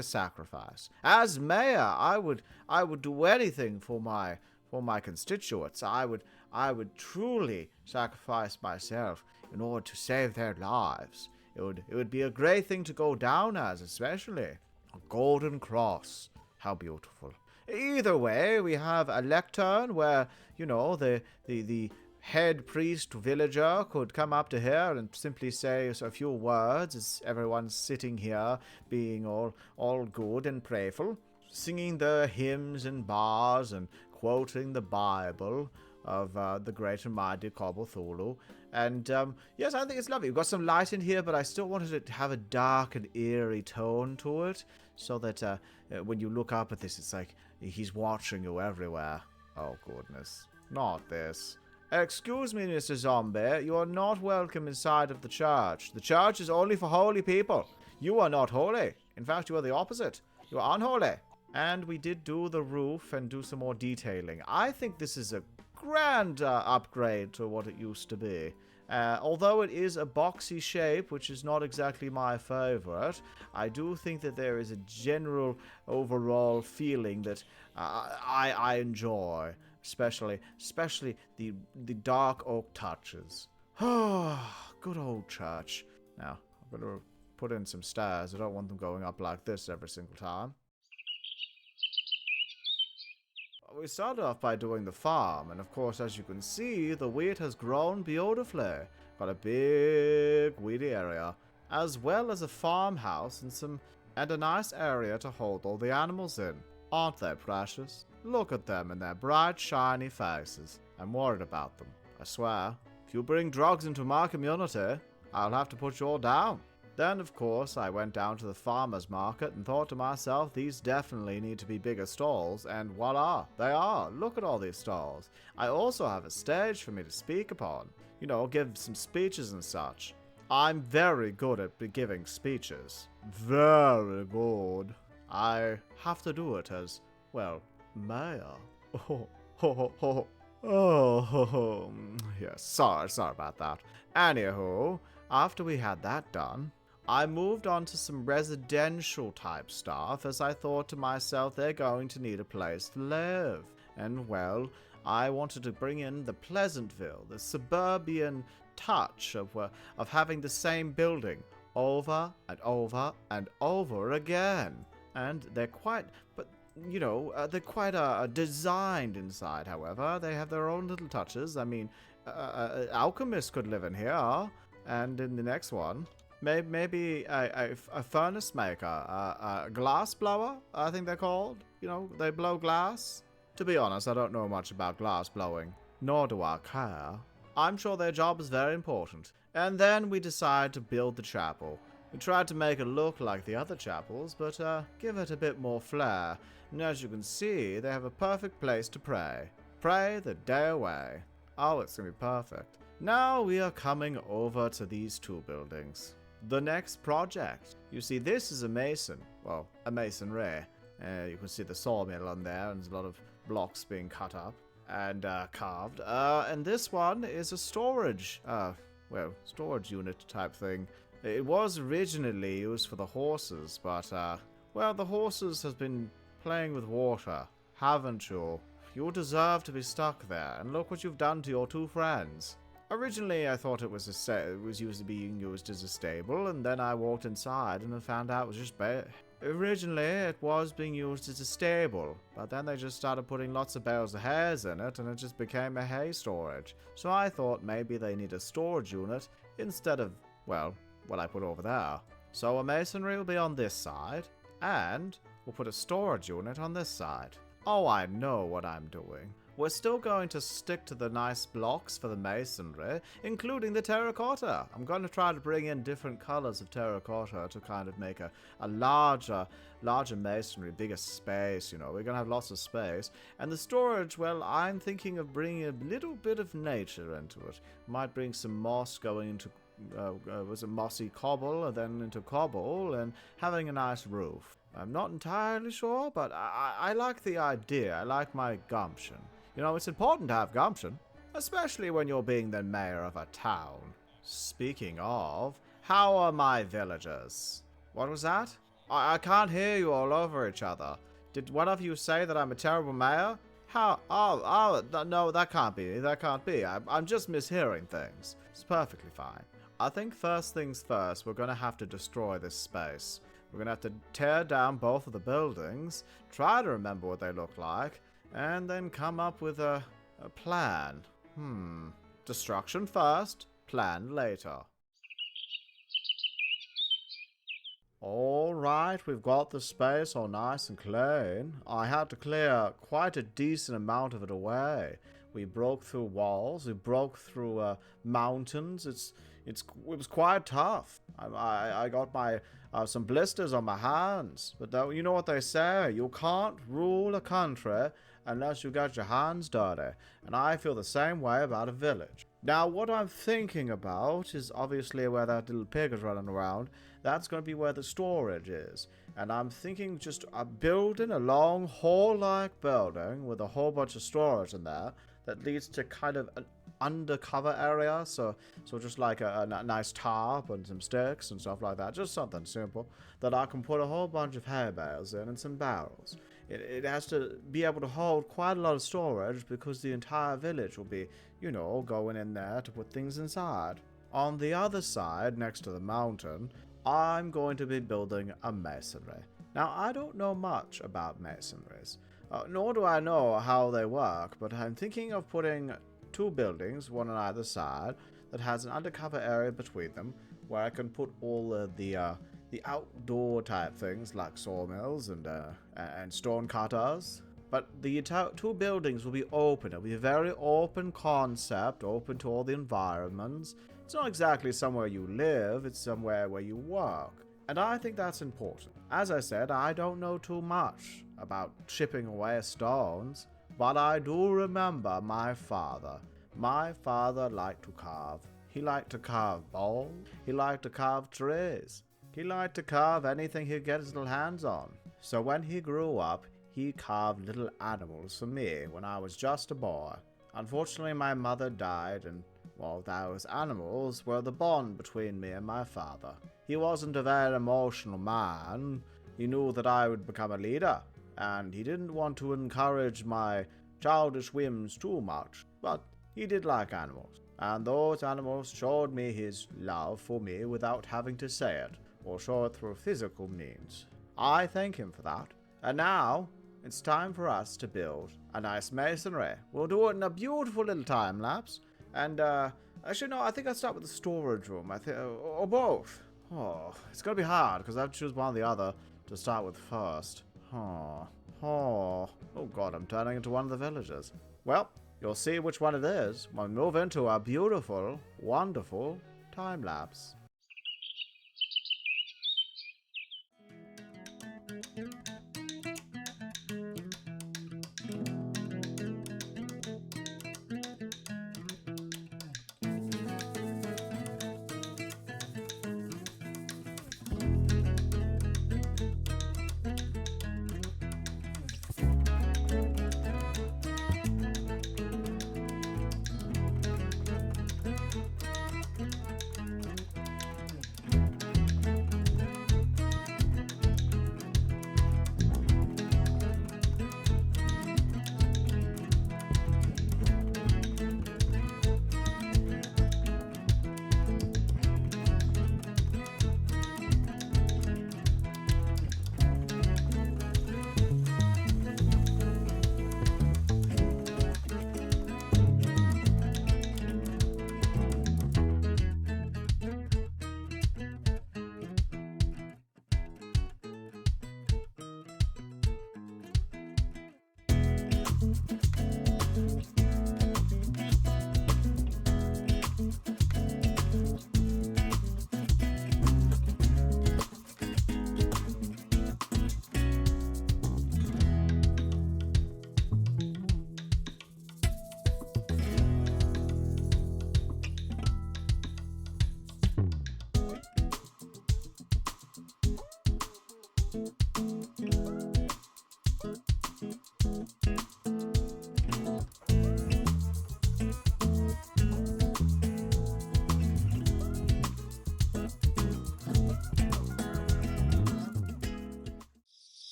sacrifice. As mayor, I would do anything for my constituents. I would truly sacrifice myself in order to save their lives. It would be a great thing to go down as, especially a golden cross. How beautiful. Either way, we have a lectern where, you know, the head priest villager could come up to here and simply say a few words as everyone's sitting here being all good and prayerful, singing the hymns and bars and quoting the Bible of the great and mighty Cthulhu. And yes, I think it's lovely. We've got some light in here, but I still wanted it to have a dark and eerie tone to it, so that when you look up at this, it's like he's watching you everywhere. Oh, goodness. Not this. Excuse me, Mr. Zombie. You are not welcome inside of the church. The church is only for holy people. You are not holy. In fact, you are the opposite. You are unholy. And we did do the roof and do some more detailing. I think this is a grand upgrade to what it used to be. Although it is a boxy shape, which is not exactly my favorite, I do think that there is a general overall feeling that I enjoy. Especially the dark oak touches. Good old church. Now, I'm going to put in some stairs. I don't want them going up like this every single time. We started off by doing the farm, and of course, as you can see, the wheat has grown beautifully. Got a big weedy area, as well as a farmhouse and a nice area to hold all the animals in. Aren't they precious? Look at them and their bright, shiny faces. I'm worried about them, I swear. If you bring drugs into my community, I'll have to put you all down. Then, of course, I went down to the farmer's market and thought to myself, these definitely need to be bigger stalls, and voila, they are. Look at all these stalls. I also have a stage for me to speak upon. You know, give some speeches and such. I'm very good at giving speeches. Very good. I have to do it as, well, mayor. Oh, yes, sorry about that. Anywho, after we had that done, I moved on to some residential type stuff, as I thought to myself they're going to need a place to live. And well, I wanted to bring in the Pleasantville, the suburban touch of having the same building over and over and over again. And they're quite, but you know, they're quite designed inside, however. They have their own little touches. I mean, alchemists could live in here, and in the next one. Maybe a furnace maker, a glass blower, I think they're called. You know, they blow glass. To be honest, I don't know much about glass blowing, nor do I care. I'm sure their job is very important. And then we decide to build the chapel. We tried to make it look like the other chapels, but give it a bit more flair. And as you can see, they have a perfect place to pray. Pray the day away. Oh, it's gonna be perfect. Now we are coming over to these two buildings. The next project. You see, this is a mason. Well, a masonry. You can see the sawmill on there, and there's a lot of blocks being cut up and carved. And this one is a storage, storage unit type thing. It was originally used for the horses, but, well, the horses has been playing with water, haven't you? You deserve to be stuck there, and look what you've done to your two friends. Originally, I thought it was being used as a stable, and then I walked inside and I found out it was just originally, it was being used as a stable, but then they just started putting lots of bales of hay in it, and it just became a hay storage. So I thought maybe they need a storage unit instead of, well, what I put over there. So a masonry will be on this side, and we'll put a storage unit on this side. Oh, I know what I'm doing. We're still going to stick to the nice blocks for the masonry, including the terracotta. I'm going to try to bring in different colors of terracotta to kind of make a larger masonry, bigger space, you know. We're going to have lots of space. And the storage, well, I'm thinking of bringing a little bit of nature into it. Might bring some moss going into, was it mossy cobble, and then into cobble, and having a nice roof. I'm not entirely sure, but I like the idea. I like my gumption. You know, it's important to have gumption, especially when you're being the mayor of a town. Speaking of, how are my villagers? What was that? I can't hear you all over each other. Did one of you say that I'm a terrible mayor? How? Oh, no, that can't be. That can't be. I'm just mishearing things. It's perfectly fine. I think first things first, we're going to have to destroy this space. We're going to have to tear down both of the buildings, try to remember what they look like, and then come up with a plan. Destruction first, plan later. Alright, we've got the space all nice and clean. I had to clear quite a decent amount of it away. We broke through walls, we broke through mountains. It was quite tough. I got my some blisters on my hands. But you know what they say, you can't rule a country unless you get your hands dirty. And I feel the same way about a village. Now, what I'm thinking about is obviously where that little pig is running around. That's going to be where the storage is. And I'm thinking just building a long hall-like building with a whole bunch of storage in there that leads to kind of an undercover area. So just like a nice tarp and some sticks and stuff like that. Just something simple that I can put a whole bunch of hay bales in and some barrels. It has to be able to hold quite a lot of storage because the entire village will be, you know, going in there to put things inside. On the other side, next to the mountain, I'm going to be building a masonry. Now, I don't know much about masonries, nor do I know how they work, but I'm thinking of putting two buildings, one on either side, that has an undercover area between them, where I can put all of the outdoor type things like sawmills and stone cutters. But the two buildings will be open. It'll be a very open concept, open to all the environments. It's not exactly somewhere you live, it's somewhere where you work. And I think that's important. As I said, I don't know too much about chipping away stones, but I do remember my father. My father liked to carve. He liked to carve bowls. He liked to carve trees. He liked to carve anything he'd get his little hands on. So when he grew up, he carved little animals for me when I was just a boy. Unfortunately, my mother died, and, well, those animals were the bond between me and my father. He wasn't a very emotional man. He knew that I would become a leader, and he didn't want to encourage my childish whims too much, but he did like animals, and those animals showed me his love for me without having to say it, or show it through physical means. I thank him for that. And now, it's time for us to build a nice masonry. We'll do it in a beautiful little time lapse. And, actually, no, I think I'll start with the storage room. Or both. Oh, it's gonna be hard because I have to choose one or the other to start with first. Oh, oh god, I'm turning into one of the villagers. Well, you'll see which one it is when we move into our beautiful, wonderful time lapse.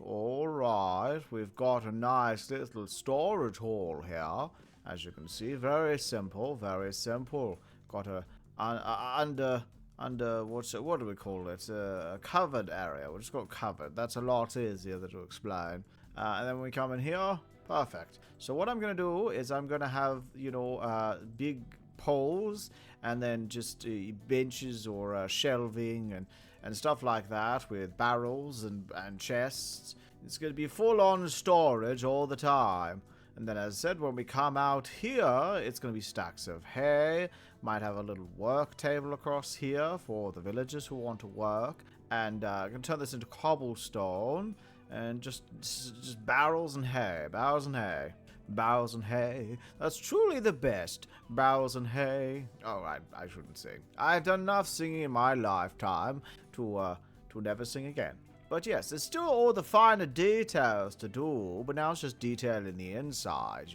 Alright, we've got a nice little storage hall here. As you can see, very simple, very simple. Got a what do we call it? A covered area. We'll just call it covered. That's a lot easier to explain. And then when we come in here, perfect. So what I'm going to do is I'm going to have, big poles and then just benches or shelving and stuff like that with barrels and chests. It's going to be full-on storage all the time. And then, as I said, when we come out here, it's going to be stacks of hay. Might have a little work table across here for the villagers who want to work. And I can turn this into cobblestone. And just barrels and hay. Barrels and hay. Barrels and hay. That's truly the best. Barrels and hay. Oh, I shouldn't sing. I've done enough singing in my lifetime to never sing again. But yes, there's still all the finer details to do, but now it's just detailing the inside,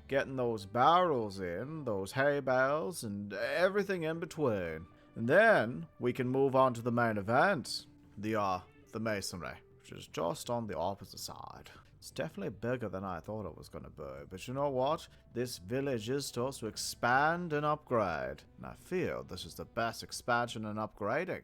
Getting those barrels in, those hay bales, and everything in between. And then we can move on to the main event, the masonry, which is just on the opposite side. It's definitely bigger than I thought it was going to be, but you know what? This village is supposed to expand and upgrade, and I feel this is the best expansion and upgrading.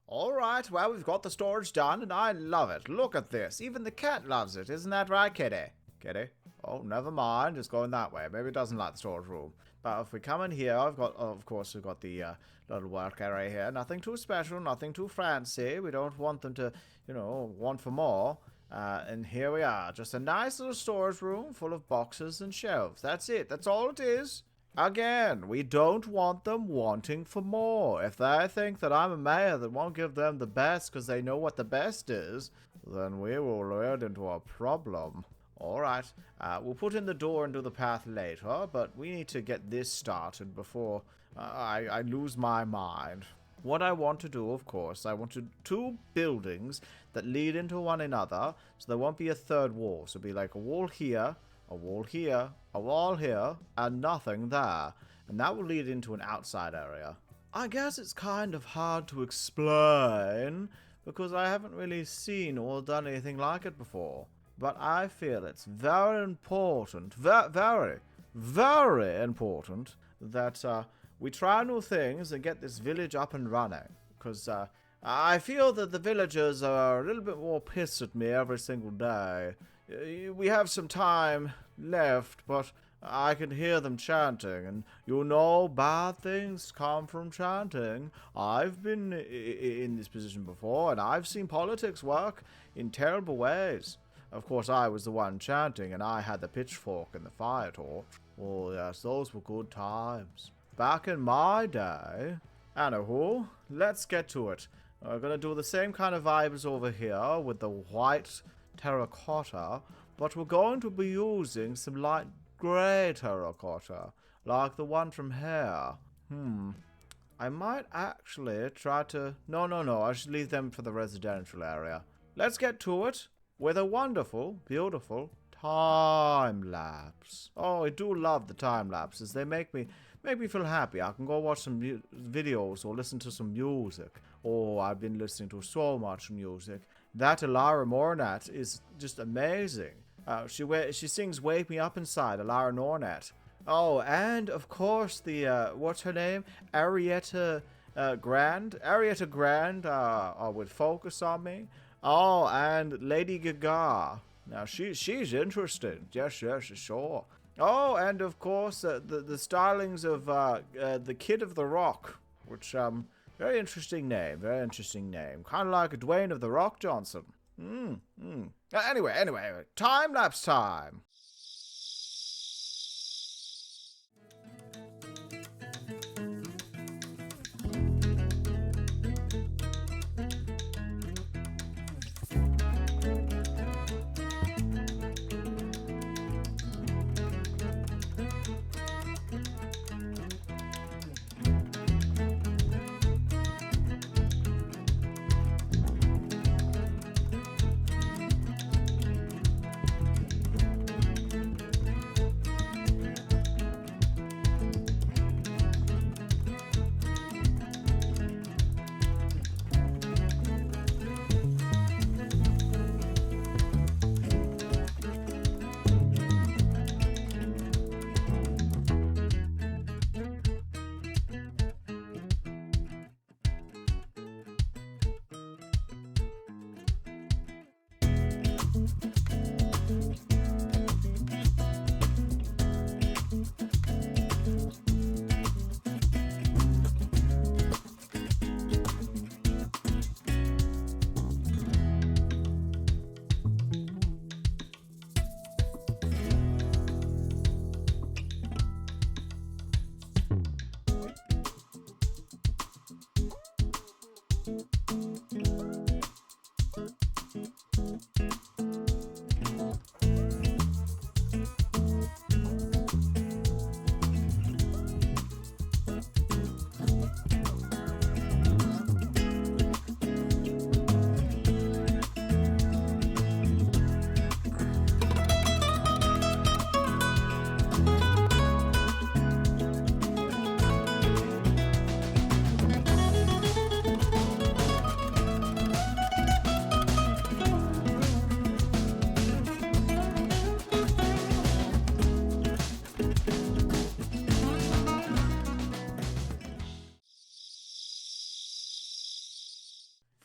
Alright, well, we've got the storage done, and I love it. Look at this. Even the cat loves it. Isn't that right, kitty? Kitty? Oh, never mind. It's going that way. Maybe it doesn't like the storage room. But if we come in here, we've got the little work area here. Nothing too special, nothing too fancy. We don't want them to, want for more. And here we are. Just a nice little storage room full of boxes and shelves. That's it. That's all it is. Again, we don't want them wanting for more. If they think that I'm a mayor that won't give them the best because they know what the best is, then we will lead into a problem. Alright, we'll put in the door and do the path later, but we need to get this started before I lose my mind. What I want to do, of course, I want to 2 buildings that lead into one another, so there won't be a third wall. So it'll be like a wall here, a wall here, a wall here, and nothing there. And that will lead into an outside area. I guess it's kind of hard to explain, because I haven't really seen or done anything like it before. But I feel it's very important, very, very important that we try new things and get this village up and running. Because I feel that the villagers are a little bit more pissed at me every single day. We have some time left, but I can hear them chanting. And you know, bad things come from chanting. I've been in this position before, and I've seen politics work in terrible ways. Of course, I was the one chanting, and I had the pitchfork and the fire torch. Oh, yes, those were good times. Back in my day. Anywho, let's get to it. We're going to do the same kind of vibes over here with the white terracotta, but we're going to be using some light grey terracotta, like the one from here. I might actually try to... No, I should leave them for the residential area. Let's get to it with a wonderful, beautiful time lapse. Oh, I do love the time lapses. They make me feel happy. I can go watch some videos or listen to some music. Oh, I've been listening to so much music. That Alara Mornat is just amazing. She sings "Wake Me Up Inside," Alara Nornat. Oh, and of course the what's her name? Arietta Grande. Arietta Grande would focus on me. Oh, and Lady Gaga. Now she's interesting. Yes, sure. Oh, and of course the stylings of the Kid of the Rock, which very interesting name. Kind of like Dwayne of the Rock Johnson. Anyway, time lapse time.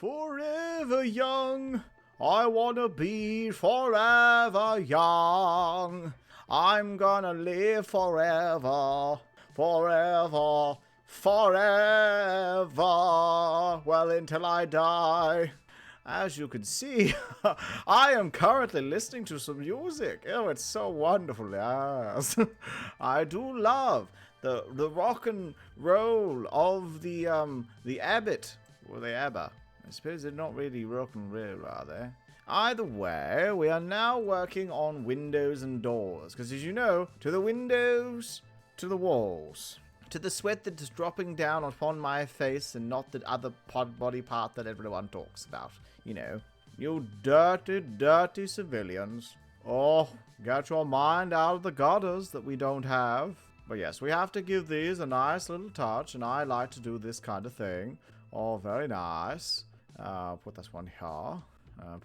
Forever young, I wanna be forever young. I'm gonna live forever, forever, forever. Well, until I die. As you can see, I am currently listening to some music. Oh, it's so wonderful, yes. I do love the rock and roll of the abbot, or the abba. I suppose they're not really rock and roll, are they? Either way, we are now working on windows and doors. Because as you know, to the windows, to the walls. To the sweat that is dropping down upon my face and not the other body part that everyone talks about. You know, you dirty, dirty civilians. Oh, get your mind out of the gutters that we don't have. But yes, we have to give these a nice little touch, and I like to do this kind of thing. Oh, very nice. Put this one here.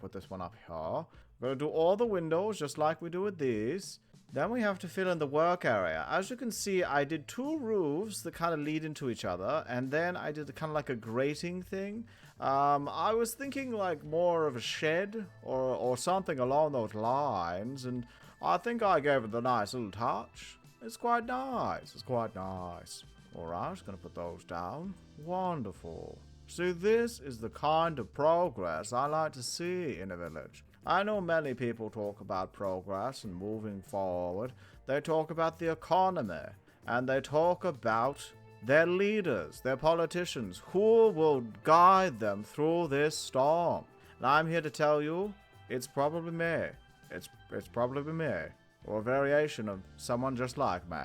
Put this one up here. We're going to do all the windows just like we do with these. Then we have to fill in the work area. As you can see, I did 2 roofs that kind of lead into each other, and then I did kind of like a grating thing. I was thinking like more of a shed or something along those lines, and I think I gave it a nice little touch. It's quite nice. It's quite nice. Alright, just going to put those down. Wonderful. See, this is the kind of progress I like to see in a village. I know many people talk about progress and moving forward. They talk about the economy, and they talk about their leaders, their politicians, who will guide them through this storm. And I'm here to tell you, it's probably me. It's probably me, or a variation of someone just like me,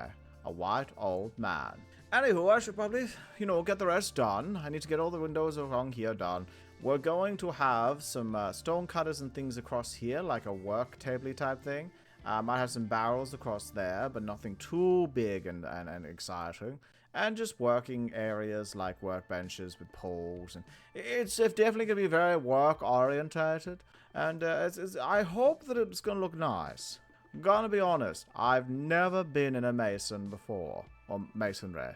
a white old man. Anywho, I should probably, get the rest done. I need to get all the windows along here done. We're going to have some stone cutters and things across here, like a work table type thing. Might have some barrels across there, but nothing too big and exciting. And just working areas like workbenches with poles. And it's definitely going to be very work-orientated. And I hope that it's going to look nice. I'm going to be honest, I've never been in a mason before. Or masonry.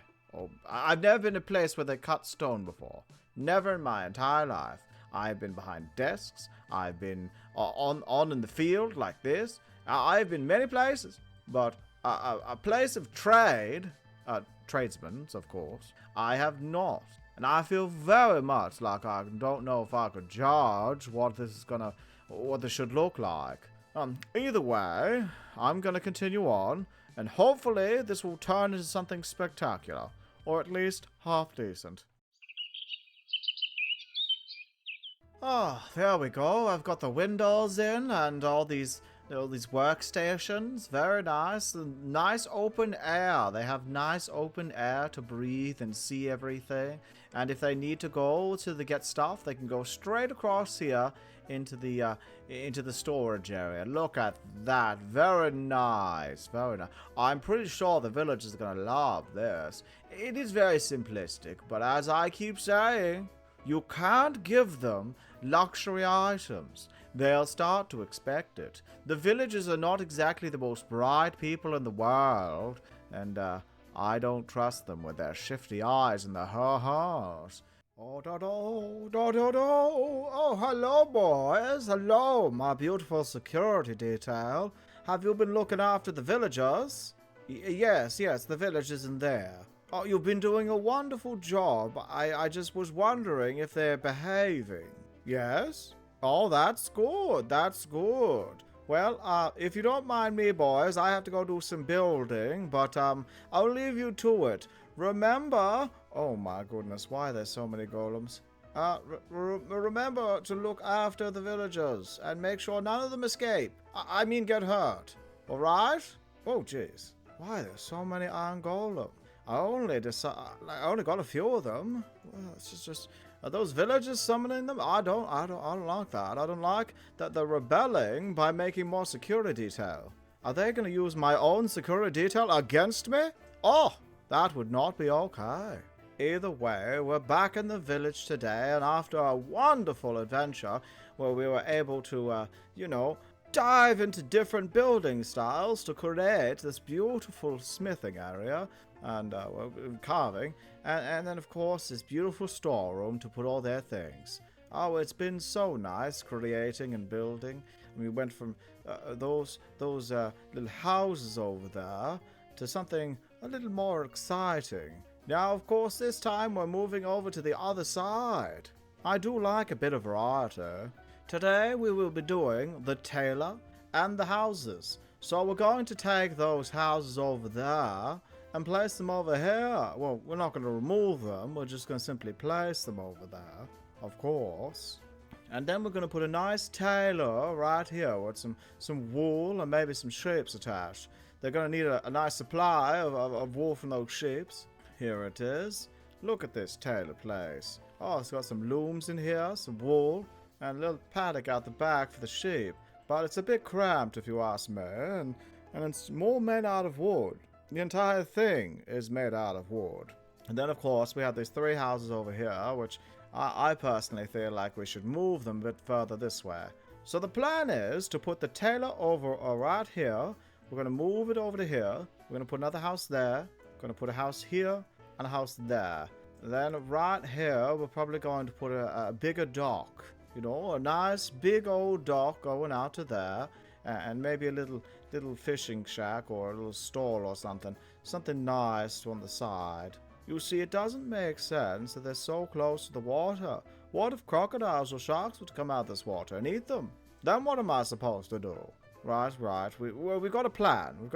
I've never been in a place where they cut stone before. Never in my entire life. I've been behind desks. I've been on in the field like this. I've been many places. But a place of trade, tradesmen, of course, I have not. And I feel very much like I don't know if I could judge what this should look like. Either way, I'm gonna continue on, and hopefully this will turn into something spectacular, or at least half decent. Oh, there we go. I've got the windows in and all these workstations. Very nice. Nice open air. They have nice open air to breathe and see everything. And if they need to go to get stuff, they can go straight across here into the storage area. Look at that. Very nice. Very nice. I'm pretty sure the villagers are going to love this. It is very simplistic, but as I keep saying, you can't give them luxury items. They'll start to expect it. The villagers are not exactly the most bright people in the world, and I don't trust them with their shifty eyes and their ha-has. Oh, oh, hello, boys. Hello, my beautiful security detail. Have you been looking after the villagers? Yes, the villagers in there. Oh, you've been doing a wonderful job. I just was wondering if they're behaving. Yes? Oh, that's good. That's good. Well, if you don't mind me, boys, I have to go do some building, but I'll leave you to it. Remember... Oh, my goodness, why are there so many golems? Remember to look after the villagers and make sure none of them escape. I mean get hurt. All right? Oh, jeez. Why are there so many iron golems? I only got a few of them. Well, it's just are those villagers summoning them? I don't like that. I don't like that they're rebelling by making more security detail. Are they going to use my own security detail against me? Oh, that would not be okay. Either way, we're back in the village today, and after a wonderful adventure where we were able to, dive into different building styles to create this beautiful smithing area and carving, and then of course this beautiful storeroom to put all their things. Oh, it's been so nice creating and building. We went from those little houses over there to something a little more exciting. Now, of course, this time we're moving over to the other side. I do like a bit of variety. Today we will be doing the tailor and the houses. So we're going to take those houses over there and place them over here. Well, we're not going to remove them. We're just going to simply place them over there, of course. And then we're going to put a nice tailor right here with some wool and maybe some shapes attached. They're going to need a nice supply of wool from those shapes. Here it is. Look at this tailor place. Oh, it's got some looms in here, some wool, and a little paddock out the back for the sheep. But it's a bit cramped if you ask me, and it's more made out of wood. The entire thing is made out of wood. And then, of course, we have these 3 houses over here, which I personally feel like we should move them a bit further this way. So the plan is to put the tailor over right here. We're going to move it over to here. We're going to put another house there. We're going to put a house here and a house there. Then right here, we're probably going to put a bigger dock. You know, a nice big old dock going out to there. And maybe a little fishing shack or a little stall or something. Something nice on the side. You see, it doesn't make sense that they're so close to the water. What if crocodiles or sharks would come out of this water and eat them? Then what am I supposed to do? Right. We got a plan.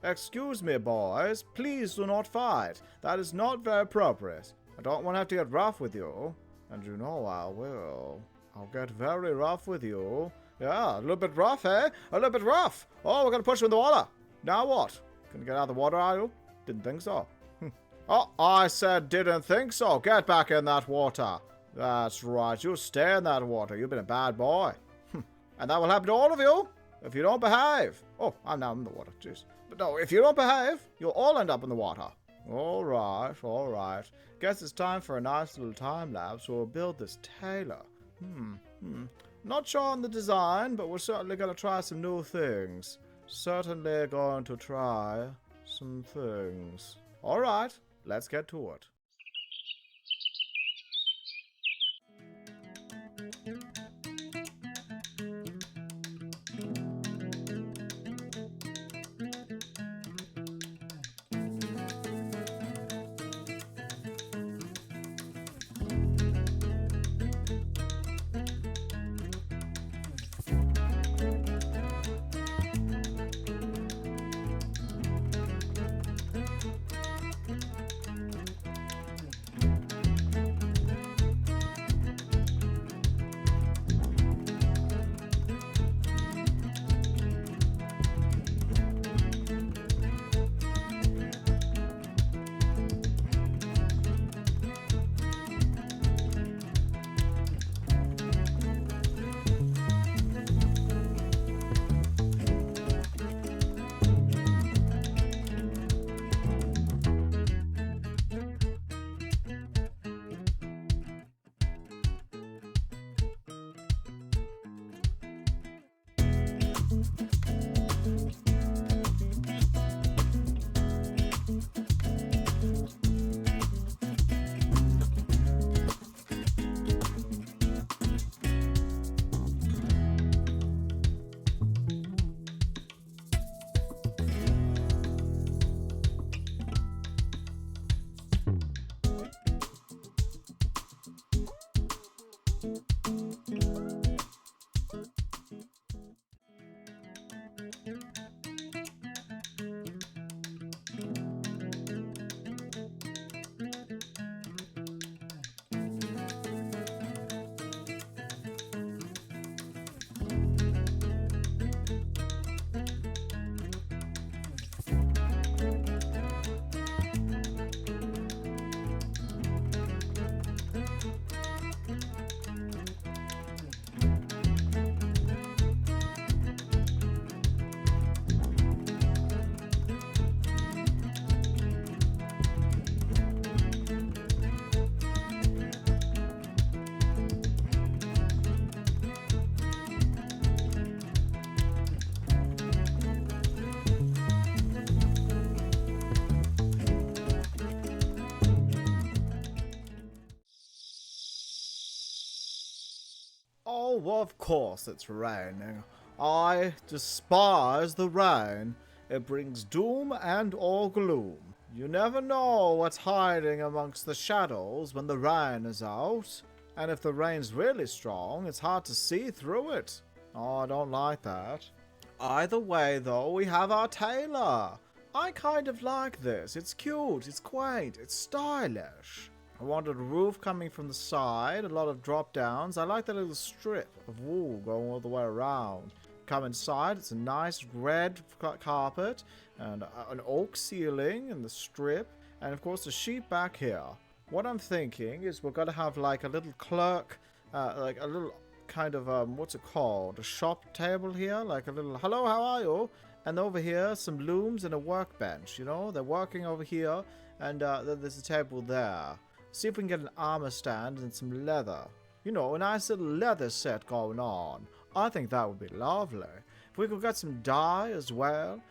Excuse me, boys. Please do not fight. That is not very appropriate. I don't want to have to get rough with you. And you know I will. I'll get very rough with you. Yeah, a little bit rough, eh? A little bit rough. Oh, we're going to push you in the water. Now what? Gonna get out of the water, are you? Didn't think so. Oh, I said didn't think so. Get back in that water. That's right. You stay in that water. You've been a bad boy. And that will happen to all of you if you don't behave. Oh, I'm now in the water. Jeez. But no, if you don't behave, you'll all end up in the water. All right. Guess it's time for a nice little time lapse where we'll build this tailor. Not sure on the design, but we're certainly going to try some new things. Certainly going to try some things. All right. Let's get to it. Oh, of course it's raining. I despise the rain. It brings doom and all gloom. You never know what's hiding amongst the shadows when the rain is out. And if the rain's really strong, it's hard to see through it. Oh, I don't like that. Either way, though, we have our tailor. I kind of like this. It's cute, it's quaint, it's stylish. I wanted a roof coming from the side, a lot of drop downs. I like that little strip of wool going all the way around. Come inside, it's a nice red carpet and an oak ceiling and the strip, and of course the sheep back here. What I'm thinking is we're going to have like a little clerk, like a little kind of, what's it called? A shop table here, like a little, hello, how are you? And over here, some looms and a workbench, you know? They're working over here, and then there's a table there. See if we can get an armor stand and some leather. You know, a nice little leather set going on. I think that would be lovely. If we could get some dye as well,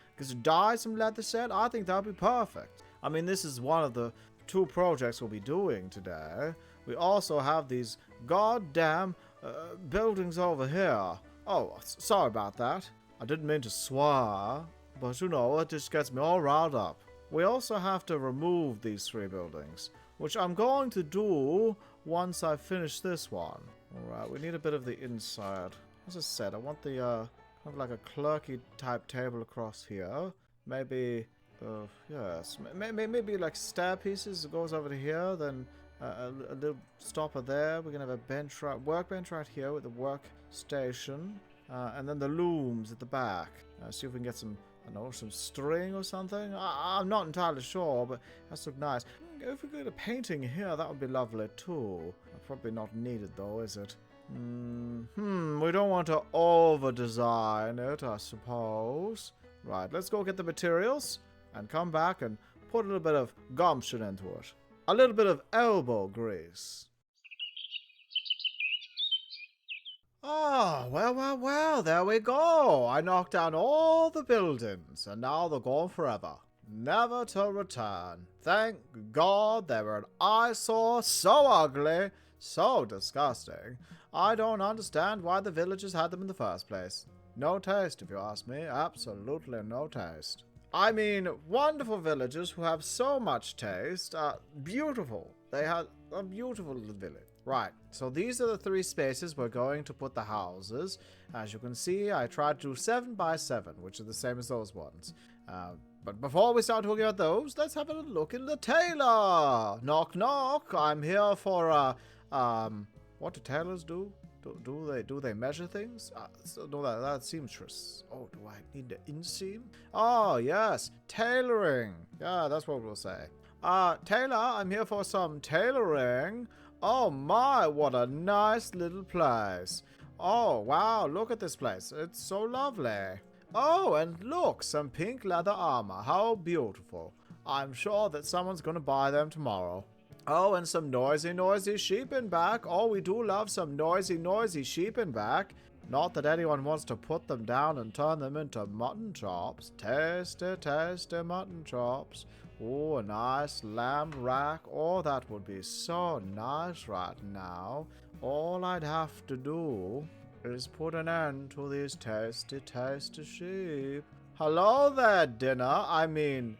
dye some leather set, I think that would be perfect. I mean, this is one of the 2 projects we'll be doing today. We also have these goddamn buildings over here. Oh, sorry about that. I didn't mean to swear, but you know, it just gets me all riled up. We also have to remove these 3 buildings, which I'm going to do once I finish this one. Alright, we need a bit of the inside. As I said, I want the, kind of like a clerky type table across here. Maybe, yes, maybe like stair pieces that goes over to here, then a little stopper there. We're going to have a bench workbench right here with the workstation. And then the looms at the back. See if we can get some, I don't know, some string or something. I'm not entirely sure, but that's look nice. If we get a painting here, that would be lovely too. Probably not needed though, is it? We don't want to over-design it, I suppose. Right, let's go get the materials and come back and put a little bit of gumption into it. A little bit of elbow grease. Oh, well, there we go. I knocked down all the buildings, and now they're gone forever. Never to return. Thank God they were an eyesore, so ugly, so disgusting. I don't understand why the villagers had them in the first place. No taste, if you ask me. Absolutely no taste. I mean, wonderful villagers who have so much taste. Beautiful. They had a beautiful little village. Right, so these are the 3 spaces we're going to put the houses. As you can see, I tried to do 7 by 7, which are the same as those ones. But before we start talking about those, let's have a little look in the tailor. Knock, knock. I'm here for, what do tailors do? Do they measure things? No, that's seamstress. Oh, do I need an inseam? Oh, yes, tailoring. Yeah, that's what we'll say. Tailor, I'm here for some tailoring. Oh my, what a nice little place. Oh, wow, look at this place. It's so lovely. Oh, and look, some pink leather armor. How beautiful. I'm sure that someone's going to buy them tomorrow. Oh, and some noisy sheep in back. Oh, we do love some noisy sheep in back. Not that anyone wants to put them down and turn them into mutton chops. Tasty mutton chops. Oh, a nice lamb rack. Oh, that would be so nice right now. All I'd have to do is put an end to these tasty sheep. Hello there,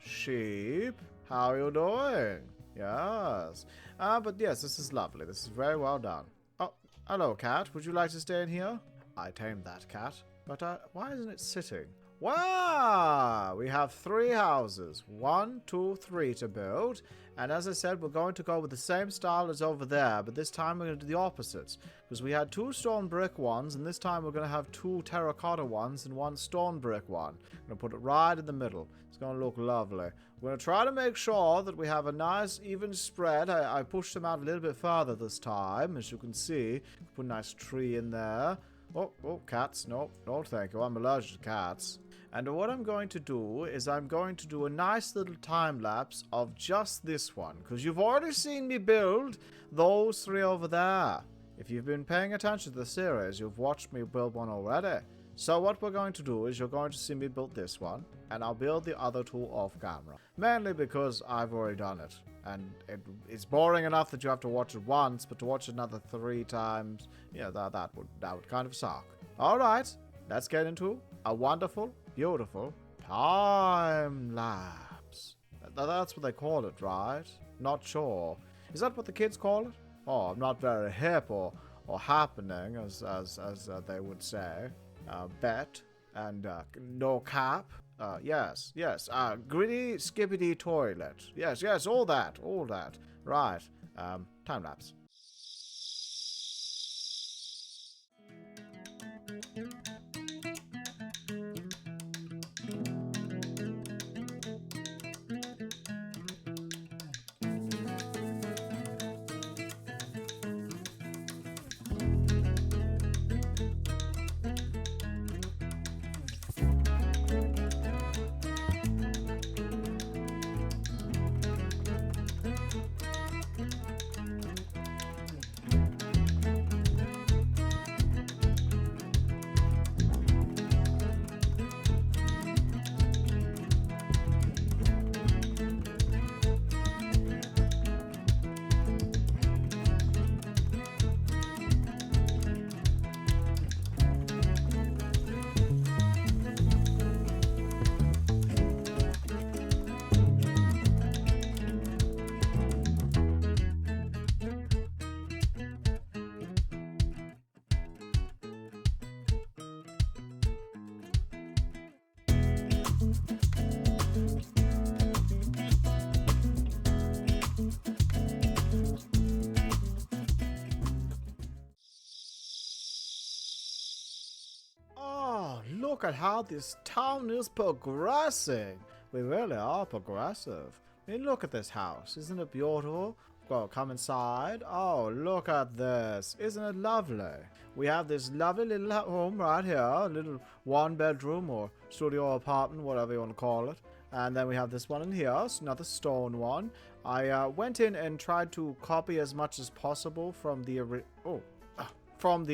sheep. How you doing? Yes. But yes, this is lovely. This is very well done. Oh, hello, cat. Would you like to stay in here? I tamed that cat. But why isn't it sitting? Wow! We have 3 houses. 1, 2, 3 to build. And as I said, we're going to go with the same style as over there, but this time we're going to do the opposites. Because we had 2 stone brick ones, and this time we're going to have 2 terracotta ones and 1 stone brick one. I'm going to put it right in the middle. It's going to look lovely. We're going to try to make sure that we have a nice even spread. I pushed them out a little bit further this time, as you can see. Put a nice tree in there. Oh, cats. No, thank you. I'm allergic to cats. And what I'm going to do is I'm going to do a nice little time lapse of just this one. Because you've already seen me build those 3 over there. If you've been paying attention to the series, you've watched me build one already. So what we're going to do is you're going to see me build this one. And I'll build the other 2 off camera. Mainly because I've already done it. And it's boring enough that you have to watch it once. But to watch it another 3 times, yeah, that would kind of suck. Alright, let's get into a wonderful, beautiful time lapse. That's what they call it, right? Not sure. Is that what the kids call it? Oh, I'm not very hip or happening, as they would say. Bet and no cap. Yes. Gritty skippity toilet. Yes, all that. Right. Time lapse. Oh, look at how this town is progressing. We really are progressive. I mean, look at this house. Isn't it beautiful? Well, come inside. Oh, look at this. Isn't it lovely? We have this lovely little home right here. A little one-bedroom or studio apartment, whatever you want to call it. And then we have this one in here. It's another stone one. I went in and tried to copy as much as possible from the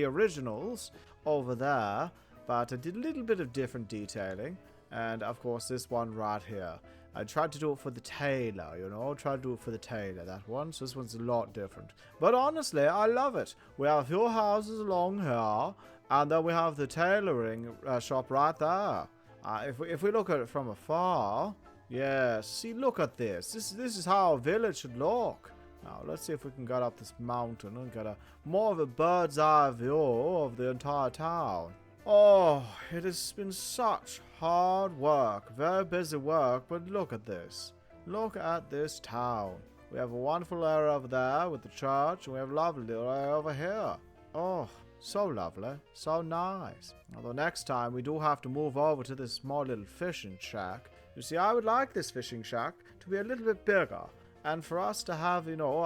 originals over there. But I did a little bit of different detailing. And, of course, this one right here. I tried to do it for the Tailor, you know. Tried to do it for the Tailor, that one. So this one's a lot different. But honestly, I love it. We have a few houses along here. And then we have the tailoring shop right there. If we look at it from afar. Yeah, see, look at this. This is how a village should look. Now, let's see if we can get up this mountain and get more of a bird's eye view of the entire town. Oh, it has been such hard work, very busy work, but look at this. Look at this town. We have a wonderful area over there with the church, and we have a lovely little area over here. Oh, so lovely, so nice. Although next time we do have to move over to this small little fishing shack. You see, I would like this fishing shack to be a little bit bigger, and for us to have, you know,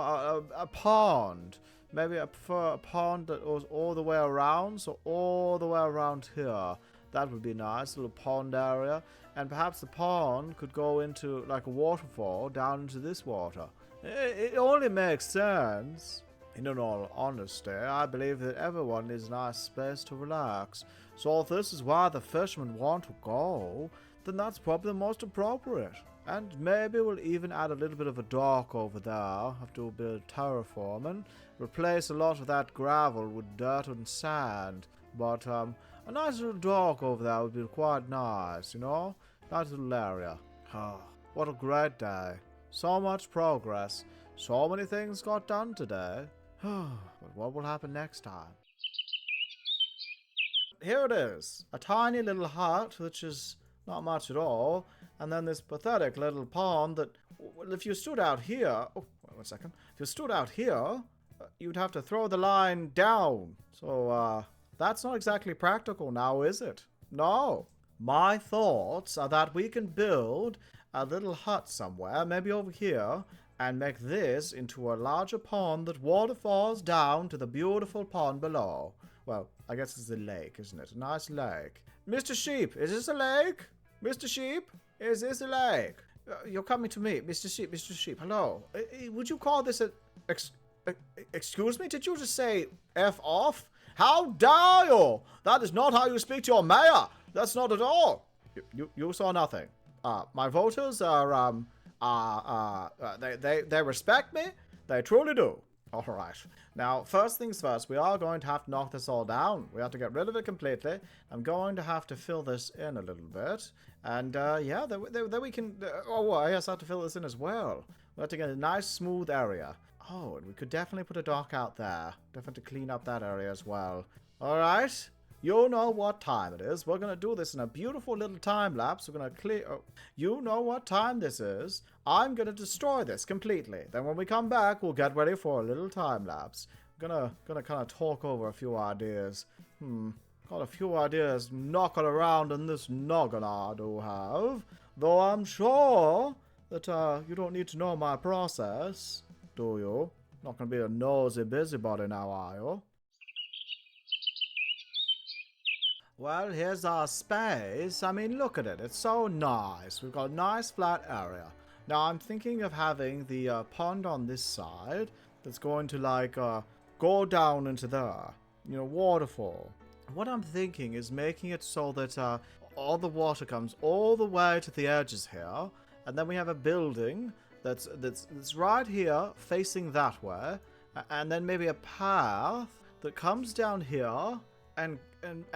a pond. Maybe I prefer a pond that goes all the way around, so all the way around here. That would be nice, a little pond area. And perhaps the pond could go into like a waterfall down into this water. It only makes sense. In all honesty, I believe that everyone needs a nice space to relax. So if this is where the fishermen want to go, then that's probably the most appropriate. And maybe we'll even add a little bit of a dock over there. Have to do a bit of terraforming. Replace a lot of that gravel with dirt and sand. But a nice little dock over there would be quite nice, you know? Nice little area. Oh, what a great day. So much progress. So many things got done today. But what will happen next time? Here it is. A tiny little hut, which is not much at all. And then this pathetic little pond that, well, if you stood out here... Oh, wait 1 second. If you stood out here, you'd have to throw the line down. So, that's not exactly practical now, is it? No. My thoughts are that we can build a little hut somewhere, maybe over here, and make this into a larger pond that waterfalls down to the beautiful pond below. Well, I guess it's a lake, isn't it? A nice lake. Mr. Sheep, is this a lake? Mr. Sheep, is this a lake? You're coming to me, Mr. Sheep, Mr. Sheep, hello. Would you call this a... excuse me? Did you just say F off? How dare you? That is not how you speak to your mayor. That's not at all. You saw nothing. My voters are, they respect me. They truly do. All right. Now, first things first, we are going to have to knock this all down. We have to get rid of it completely. I'm going to have to fill this in a little bit. And, yeah, then we can... oh, I guess I have to fill this in as well. We have to get a nice, smooth area. Oh, and we could definitely put a dock out there. Definitely clean up that area as well. All right. You know what time it is. We're going to do this in a beautiful little time lapse. We're going to clear... Oh, you know what time this is. I'm going to destroy this completely. Then when we come back, we'll get ready for a little time lapse. Gonna kind of talk over a few ideas. Got a few ideas knocking around in this noggin I do have. Though I'm sure that you don't need to know my process, do you? Not gonna be a nosy busybody now, are you? Well, here's our space. I mean, look at it. It's so nice. We've got a nice flat area. Now, I'm thinking of having the pond on this side that's going to, like, go down into there. You know, waterfall. What I'm thinking is making it so that all the water comes all the way to the edges here. And then we have a building that's right here, facing that way. And then maybe a path that comes down here and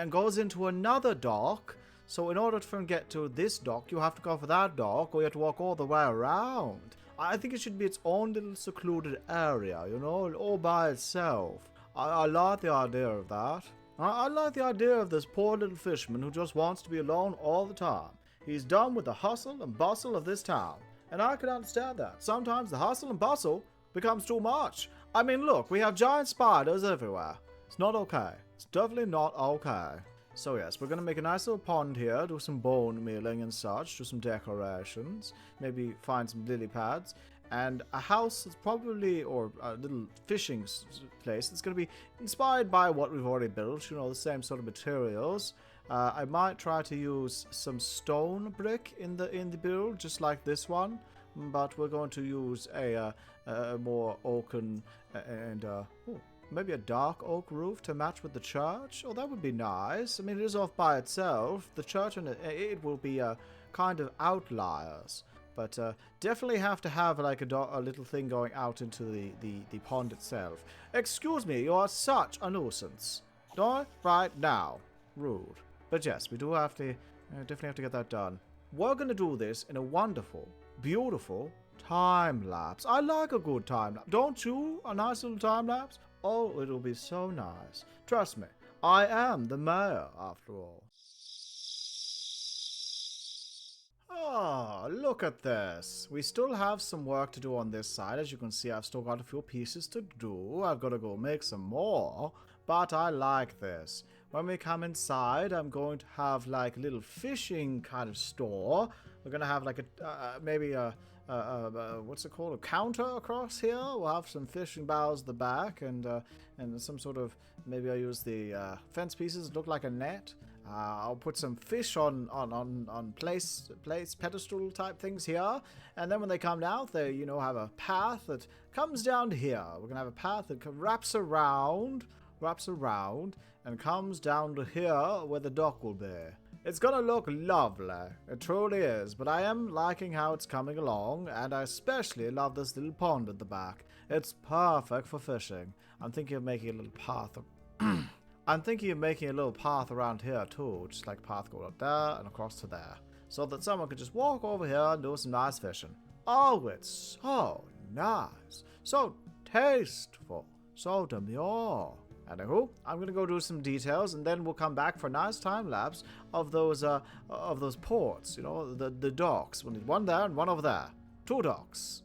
goes into another dock. So in order to get to this dock, you have to go for that dock, or you have to walk all the way around. I think it should be its own little secluded area, you know, all by itself. I like the idea of that. I like the idea of this poor little fisherman who just wants to be alone all the time. He's done with the hustle and bustle of this town. And I can understand that. Sometimes the hustle and bustle becomes too much. I mean, look, we have giant spiders everywhere. It's not okay. It's definitely not okay. So yes, we're going to make a nice little pond here, do some bone mealing and such, do some decorations, maybe find some lily pads, and a house that's probably, or a little fishing place that's going to be inspired by what we've already built, you know, the same sort of materials. I might try to use some stone brick in the build, just like this one, but we're going to use a more oaken and maybe a dark oak roof to match with the church. Oh, that would be nice. I mean, it is off by itself. The church and it will be kind of outliers. But definitely have to have like a little thing going out into the pond itself. Excuse me, you are such a nuisance. Not right now. Rude. But yes, we do have to, definitely have to get that done. We're going to do this in a wonderful, beautiful time lapse. I like a good time lapse. Don't you? A nice little time lapse? Oh, it'll be so nice. Trust me, I am the mayor after all. Oh, look at this. We still have some work to do on this side. As you can see, I've still got a few pieces to do. I've got to go make some more. But I like this. When we come inside, I'm going to have like a little fishing kind of store. We're going to have like a, maybe a, what's it called? A counter across here. We'll have some fishing bows at the back and some sort of, maybe I'll use the fence pieces that look like a net. I'll put some fish on plates, pedestal type things here. And then when they come out, they, you know, have a path that comes down here. We're going to have a path that wraps around and comes down to here where the dock will be. It's gonna look lovely. It truly is, but I am liking how it's coming along, and I especially love this little pond at the back. It's perfect for fishing. I'm thinking of making a little path. I'm thinking of making a little path around here too, just like a path going up there and across to there, so that someone could just walk over here and do some nice fishing. Oh, it's so nice, so tasteful, so demure. Anywho, I'm gonna go do some details, and then we'll come back for a nice time lapse of those ports. You know, the docks. We'll need one there and one over there. 2 docks.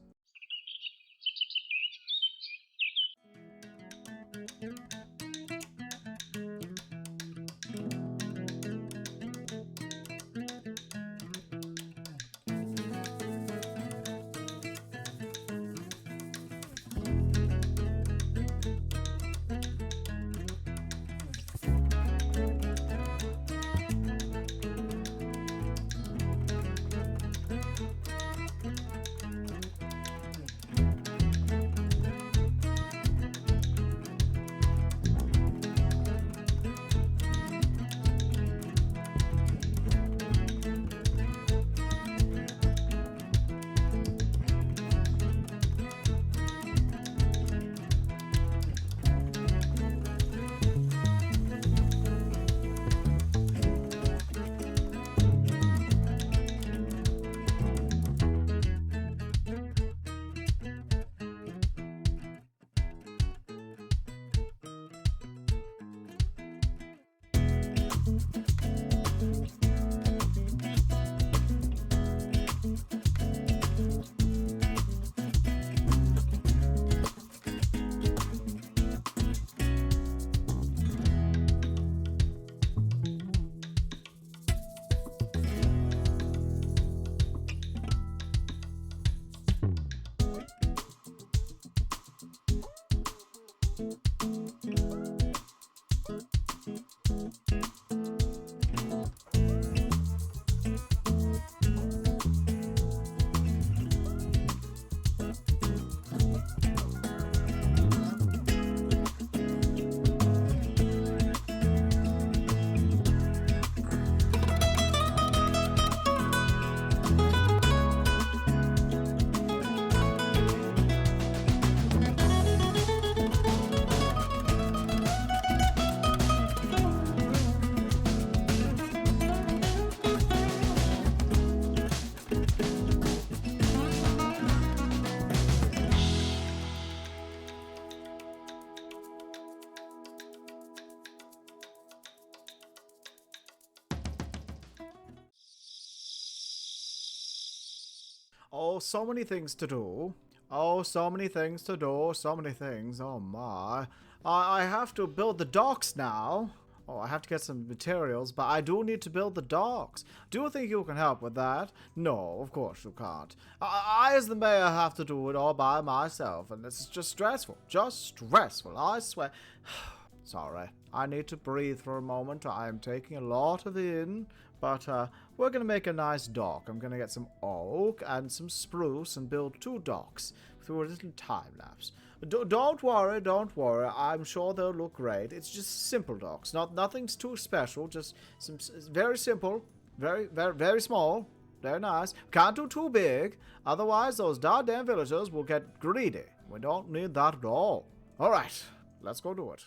Oh, so many things to do. Oh, so many things to do. So many things. Oh, my. I have to build the docks now. Oh, I have to get some materials, but I do need to build the docks. Do you think you can help with that? No, of course you can't. I as the mayor, have to do it all by myself, and this is just stressful. Just stressful, I swear. Sorry, I need to breathe for a moment. I am taking a lot of it in, but we're going to make a nice dock. I'm going to get some oak and some spruce and build 2 docks through a little time lapse. Don't worry, don't worry. I'm sure they'll look great. It's just simple docks. Nothing's too special. Just some very simple, very small. Very nice. Can't do too big. Otherwise, those goddamn villagers will get greedy. We don't need that at all. All right, let's go do it.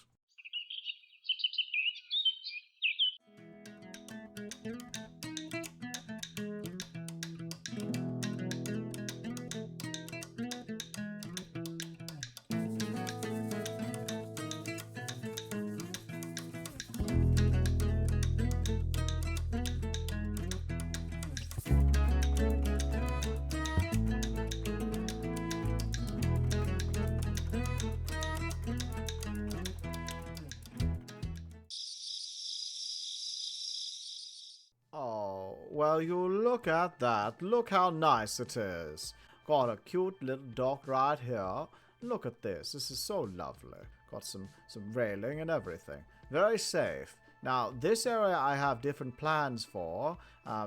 Oh, well, you look at that. Look how nice it is. Got a cute little dock right here. Look at this. This is so lovely. Got some railing and everything. Very safe. Now, this area I have different plans for,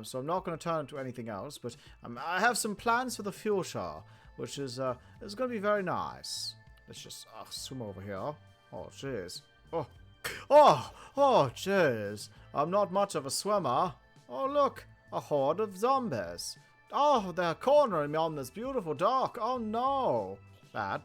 so I'm not going to turn into anything else, but I have some plans for the future, which is going to be very nice. Let's just swim over here. Oh, jeez. Oh, jeez. I'm not much of a swimmer. Oh, look, a horde of zombies. Oh, they're cornering me on this beautiful dock. Oh, no. Bad.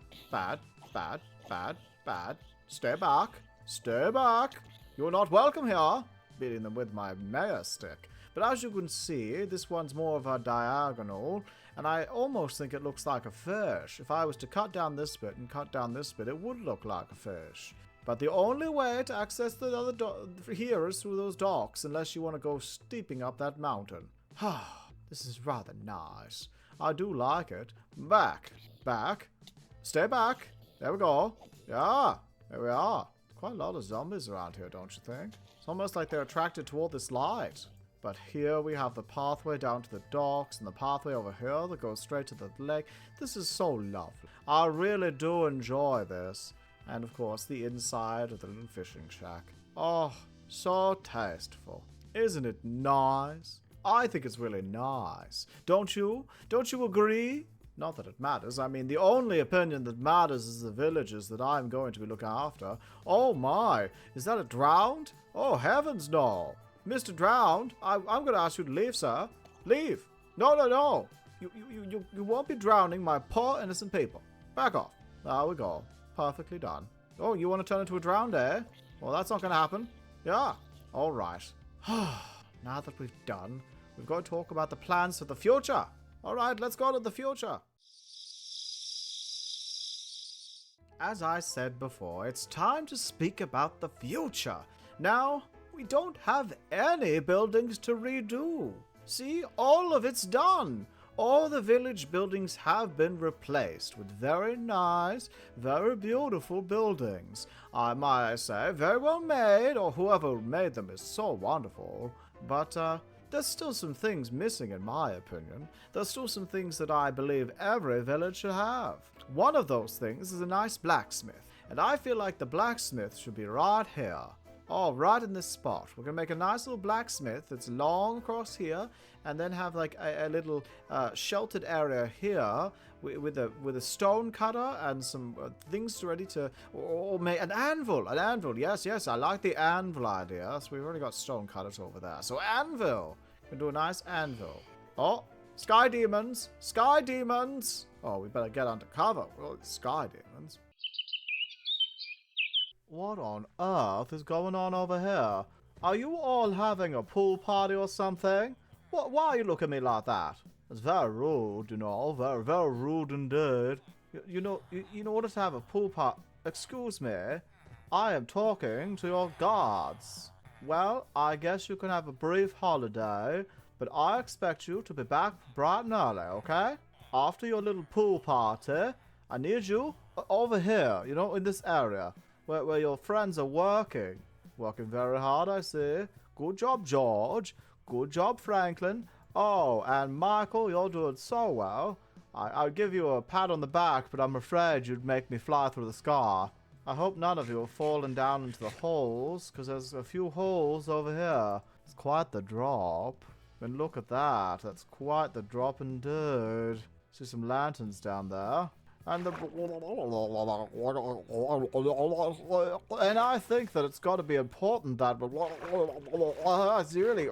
Stay back. Stay back. You're not welcome here. Beating them with my mayor stick. But as you can see, this one's more of a diagonal, and I almost think it looks like a fish. If I was to cut down this bit and cut down this bit, it would look like a fish. But the only way to access the other here is through those docks, unless you want to go steeping up that mountain. This is rather nice. I do like it. Back. Stay back. There we go. Yeah, there we are. Quite a lot of zombies around here, don't you think? It's almost like they're attracted toward this light. But here we have the pathway down to the docks, and the pathway over here that goes straight to the lake. This is so lovely. I really do enjoy this. And of course, the inside of the little fishing shack. Oh, so tasteful. Isn't it nice? I think it's really nice. Don't you? Don't you agree? Not that it matters. I mean, the only opinion that matters is the villagers that I'm going to be looking after. Oh my, is that a drowned? Oh, heavens no. Mr. Drowned, I'm going to ask you to leave, sir. Leave. No. You won't be drowning my poor innocent people. Back off. There we go. Perfectly done. Oh, you want to turn into a drowned, eh? Well, that's not going to happen. Yeah. All right. Now that we've done, we've got to talk about the plans for the future. All right, let's go to the future. As I said before, it's time to speak about the future. Now, we don't have any buildings to redo. See, all of it's done. All the village buildings have been replaced with very nice, very beautiful buildings. I might say, very well made, or whoever made them is so wonderful. But there's still some things missing in my opinion. There's still some things that I believe every village should have. One of those things is a nice blacksmith, and I feel like the blacksmith should be right here. Oh, right in this spot. We're going to make a nice little blacksmith that's long across here, and then have like a little sheltered area here with a stone cutter and some things ready to, or make an anvil. An anvil, yes, I like the anvil idea. So we've already got stone cutters over there. So anvil. We can do a nice anvil. Oh, sky demons. Oh, we better get under cover. Well, it's sky demons. What on earth is going on over here? Are you all having a pool party or something? Why are you looking at me like that? It's very rude, you know. Very, very rude indeed. You know, in order to have a pool party... Excuse me. I am talking to your guards. Well, I guess you can have a brief holiday, but I expect you to be back bright and early, okay? after your little pool party, I need you over here, in this area, where your friends are working. Working very hard, I see. Good job, George. Good job, Franklin. Oh, and Michael, you're doing so well. I'd give you a pat on the back, but I'm afraid you'd make me fly through the sky. I hope none of you have fallen down into the holes, because there's a few holes over here. It's quite the drop. And look at that. That's quite the drop indeed. See some lanterns down there. And and I think that it's got to be important that it's really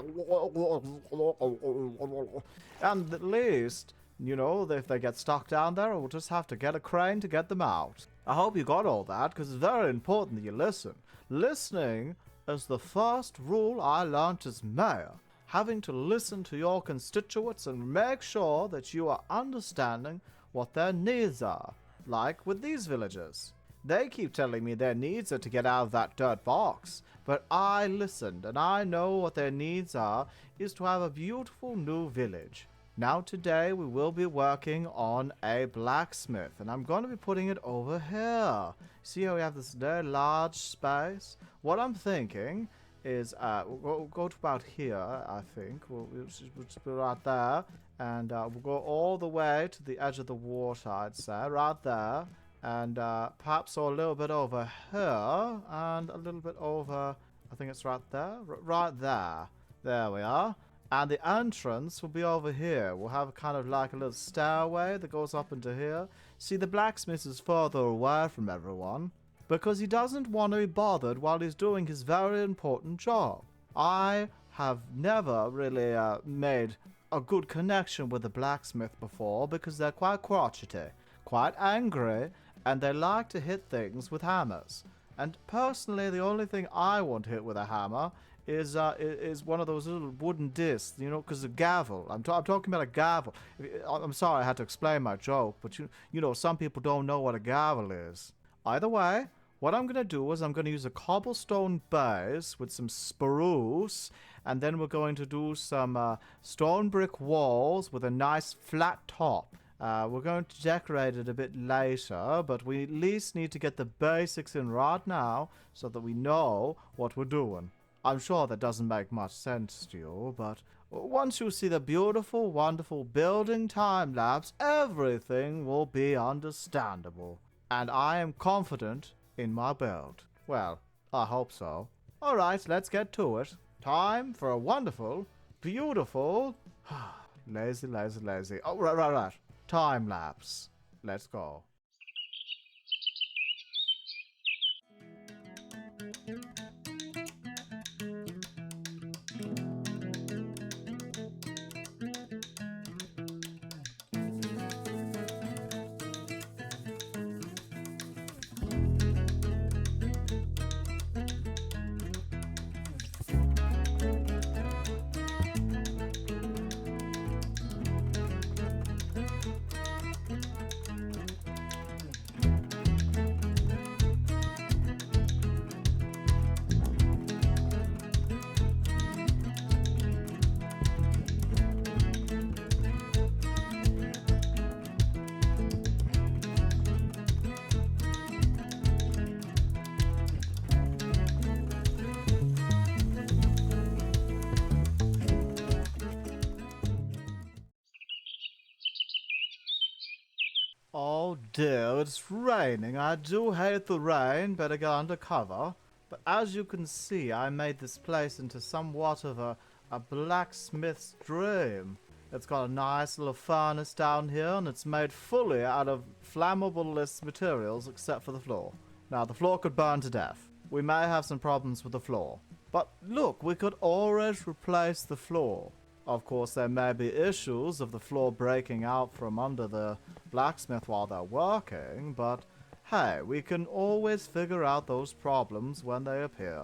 and at least, if they get stuck down there, we'll just have to get a crane to get them out. I hope you got all that, because it's very important that you listen. Listening is the first rule I learnt as mayor. Having to listen to your constituents and make sure that you are understanding what their needs are. Like with these villagers. They keep telling me their needs are to get out of that dirt box. But I listened, and I know what their needs are is to have a beautiful new village. Now today we will be working on a blacksmith, and I'm going to be putting it over here. See how we have this very large space? What I'm thinking is, we'll go to about here, I think. We'll just be right there. And we'll go all the way to the edge of the water, I'd say, right there. And perhaps a little bit over here, and a little bit over, I think it's right there. Right there. There we are. And the entrance will be over here. We'll have kind of like a little stairway that goes up into here. See, the blacksmith is further away from everyone, because he doesn't want to be bothered while he's doing his very important job. I have never really made a good connection with the blacksmith before, because they're quite crotchety, quite angry, and they like to hit things with hammers. And personally, the only thing I want to hit with a hammer is one of those little wooden discs, because a gavel. I'm talking about a gavel. I'm sorry I had to explain my joke, but some people don't know what a gavel is. Either way, what I'm going to do is I'm going to use a cobblestone base with some spruce, and then we're going to do some stone brick walls with a nice flat top. We're going to decorate it a bit later, but we at least need to get the basics in right now so that we know what we're doing. I'm sure that doesn't make much sense to you, but once you see the beautiful, wonderful building time-lapse, everything will be understandable. And I am confident in my build. Well, I hope so. Alright, let's get to it. Time for a wonderful, beautiful... lazy. Oh, right. Time-lapse. Let's go. Oh dear, it's raining. I do hate the rain. Better get under cover. But as you can see, I made this place into somewhat of a blacksmith's dream. It's got a nice little furnace down here, and it's made fully out of flammable-less materials except for the floor. Now, the floor could burn to death. We may have some problems with the floor. But look, we could always replace the floor. Of course, there may be issues of the floor breaking out from under the blacksmith while they're working, but hey, we can always figure out those problems when they appear.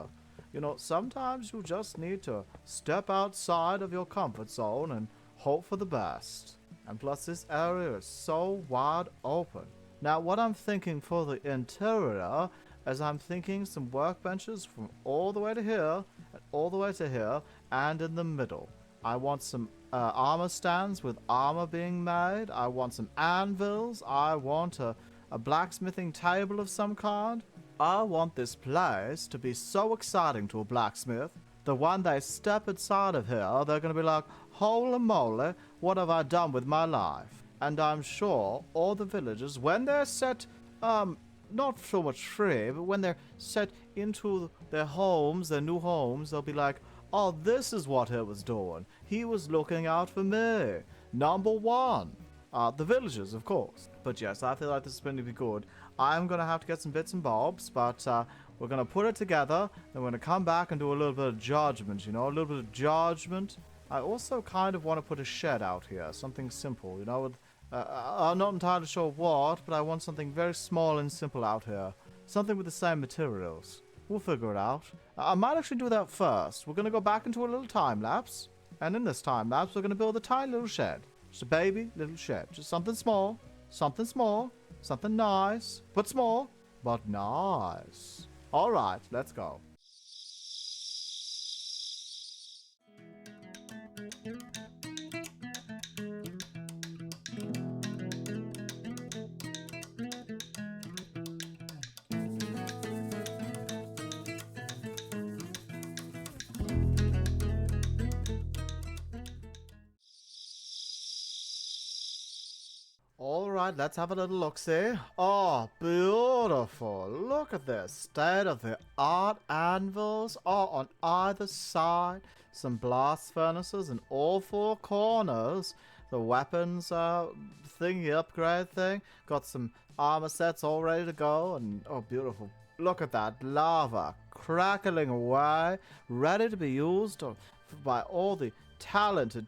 Sometimes you just need to step outside of your comfort zone and hope for the best. And plus, this area is so wide open. Now, what I'm thinking for the interior is I'm thinking some workbenches from all the way to here, and all the way to here, and in the middle. I want some armor stands with armor being made. I want some anvils. I want a blacksmithing table of some kind. I want this place to be so exciting to a blacksmith that when they step inside of here, they're going to be like, holy moly, what have I done with my life? And I'm sure all the villagers, when they're set, not so much free, but when they're set into their homes, their new homes, they'll be like, oh, this is what he was doing. He was looking out for me. Number one. The villagers, of course. But yes, I feel like this is going to be good. I'm going to have to get some bits and bobs, but we're going to put it together. Then we're going to come back and do a little bit of judgment, you know, a little bit of judgment. I also kind of want to put a shed out here, something simple, you know, with, I'm not entirely sure what, but I want something very small and simple out here. Something with the same materials. We'll figure it out. I might actually do that first. We're going to go back into a little time lapse. And in this time lapse, we're going to build a tiny little shed. Just a baby little shed. Just something small. Something small. Something nice. But small. But nice. Alright, let's go. Alright, let's have a little look-see. Oh, beautiful. Look at this. State-of-the-art anvils. Oh, on either side. Some blast furnaces in all four corners. The weapons thingy, upgrade thing. Got some armor sets all ready to go. And oh, beautiful. Look at that. Lava crackling away. Ready to be used by all the talented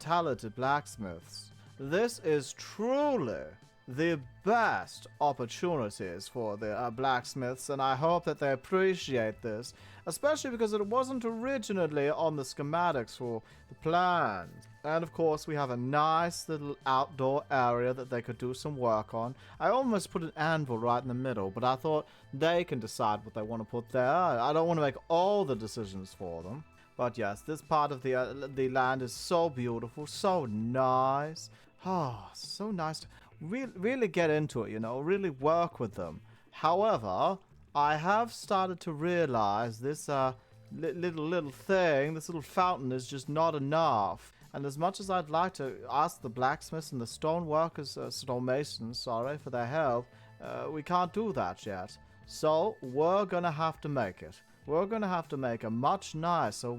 blacksmiths. This is truly the best opportunities for the blacksmiths, and I hope that they appreciate this, especially because it wasn't originally on the schematics for the plans. And of course, we have a nice little outdoor area that they could do some work on. I almost put an anvil right in the middle, but I thought they can decide what they want to put there. I don't want to make all the decisions for them. But yes, this part of the land is so beautiful, so nice. Oh, so nice to really get into it, you know, really work with them. However, I have started to realize this little thing, this little fountain is just not enough. And as much as I'd like to ask the blacksmiths and the stonemasons, for their help, we can't do that yet. So we're gonna have to make it. We're going to have to make a much nicer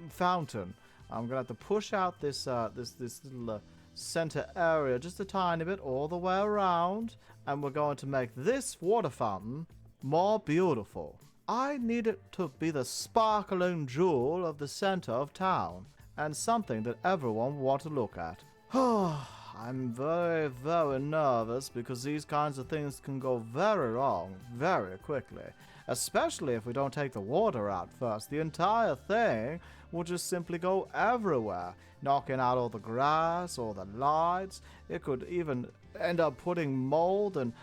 fountain. I'm going to have to push out this little center area just a tiny bit all the way around. And we're going to make this water fountain more beautiful. I need it to be the sparkling jewel of the center of town. And something that everyone will want to look at. I'm very, very nervous because these kinds of things can go very wrong very quickly. Especially if we don't take the water out first. The entire thing will just simply go everywhere, knocking out all the grass, all the lights. It could even end up putting mold and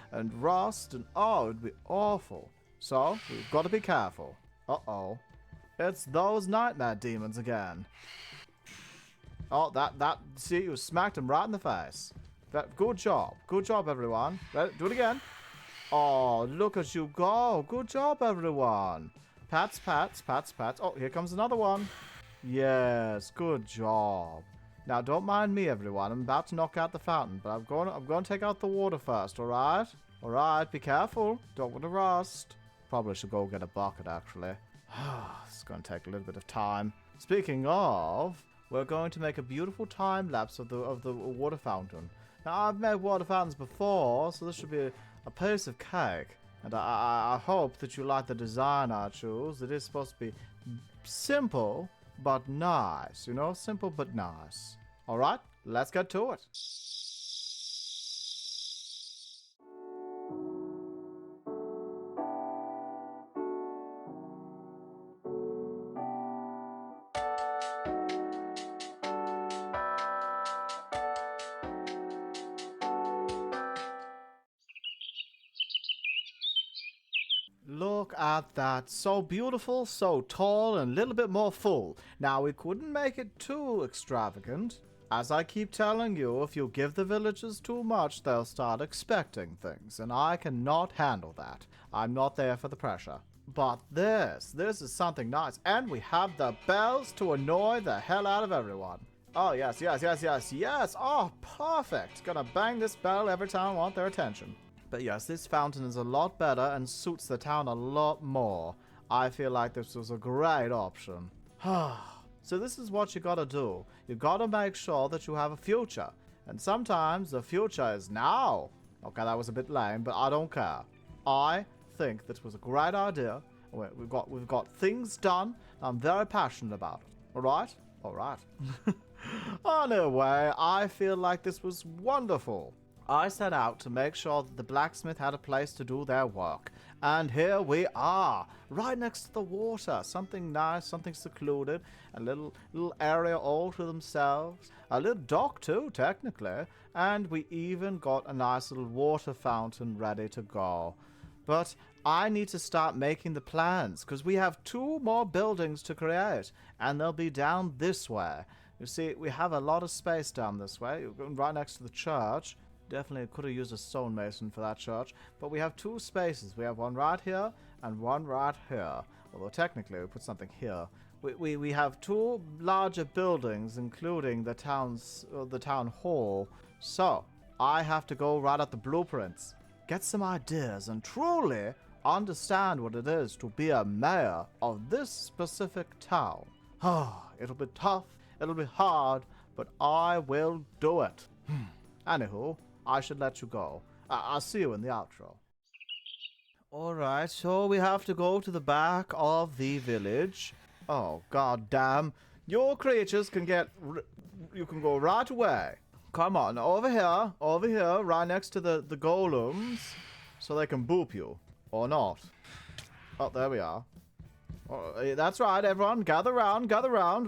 rust, and oh, it'd be awful. So, we've got to be careful. Uh-oh. It's those nightmare demons again. Oh, see, you smacked him right in the face. Good job. Good job, everyone. Ready? Do it again. Oh, look at you go. Good job, everyone. Pats, pats, pats, pats. Oh, here comes another one. Yes, good job. Now, don't mind me, everyone. I'm about to knock out the fountain, but I'm going to take out the water first, all right? All right, be careful. Don't want to rust. Probably should go get a bucket, actually. It's going to take a little bit of time. Speaking of, we're going to make a beautiful time lapse of the water fountain. Now, I've made water fountains before, so this should be a piece of cake. And I hope that you like the design I choose. It is supposed to be simple, but nice. You know, simple but nice. Alright, let's get to it. look at that. So beautiful, so tall, and a little bit more full. Now, we couldn't make it too extravagant. As I keep telling you, if you give the villagers too much, they'll start expecting things, and I cannot handle that. I'm not there for the pressure. But this is something nice, and we have the bells to annoy the hell out of everyone. Oh, yes. Oh, perfect. Gonna bang this bell every time I want their attention. But yes, this fountain is a lot better and suits the town a lot more. I feel like this was a great option. So this is what you gotta do. You gotta make sure that you have a future. And sometimes the future is now. Okay, that was a bit lame, but I don't care. I think that was a great idea. We've got things done. I'm very passionate about it. Alright? Alright. Anyway, I feel like this was wonderful. I set out to make sure that the blacksmith had a place to do their work. And here we are, right next to the water. Something nice, something secluded, a little area all to themselves. A little dock too, technically. And we even got a nice little water fountain ready to go. But I need to start making the plans, because we have 2 more buildings to create. And they'll be down this way. You see, we have a lot of space down this way. You're going right next to the church. Definitely could have used a stonemason for that church. But we have 2 spaces. We have one right here and one right here. Although technically we put something here. We have 2 larger buildings, including the town hall. So I have to go right at the blueprints, get some ideas, and truly understand what it is to be a mayor of this specific town. It'll be tough. It'll be hard. But I will do it. Anywho, I should let you go. I'll see you in the outro. Alright, so we have to go to the back of the village. Oh, god damn. Your creatures can you can go right away. Come on, over here, right next to the golems, so they can boop you. Or not. Oh, there we are. Oh, that's right, everyone. Gather round.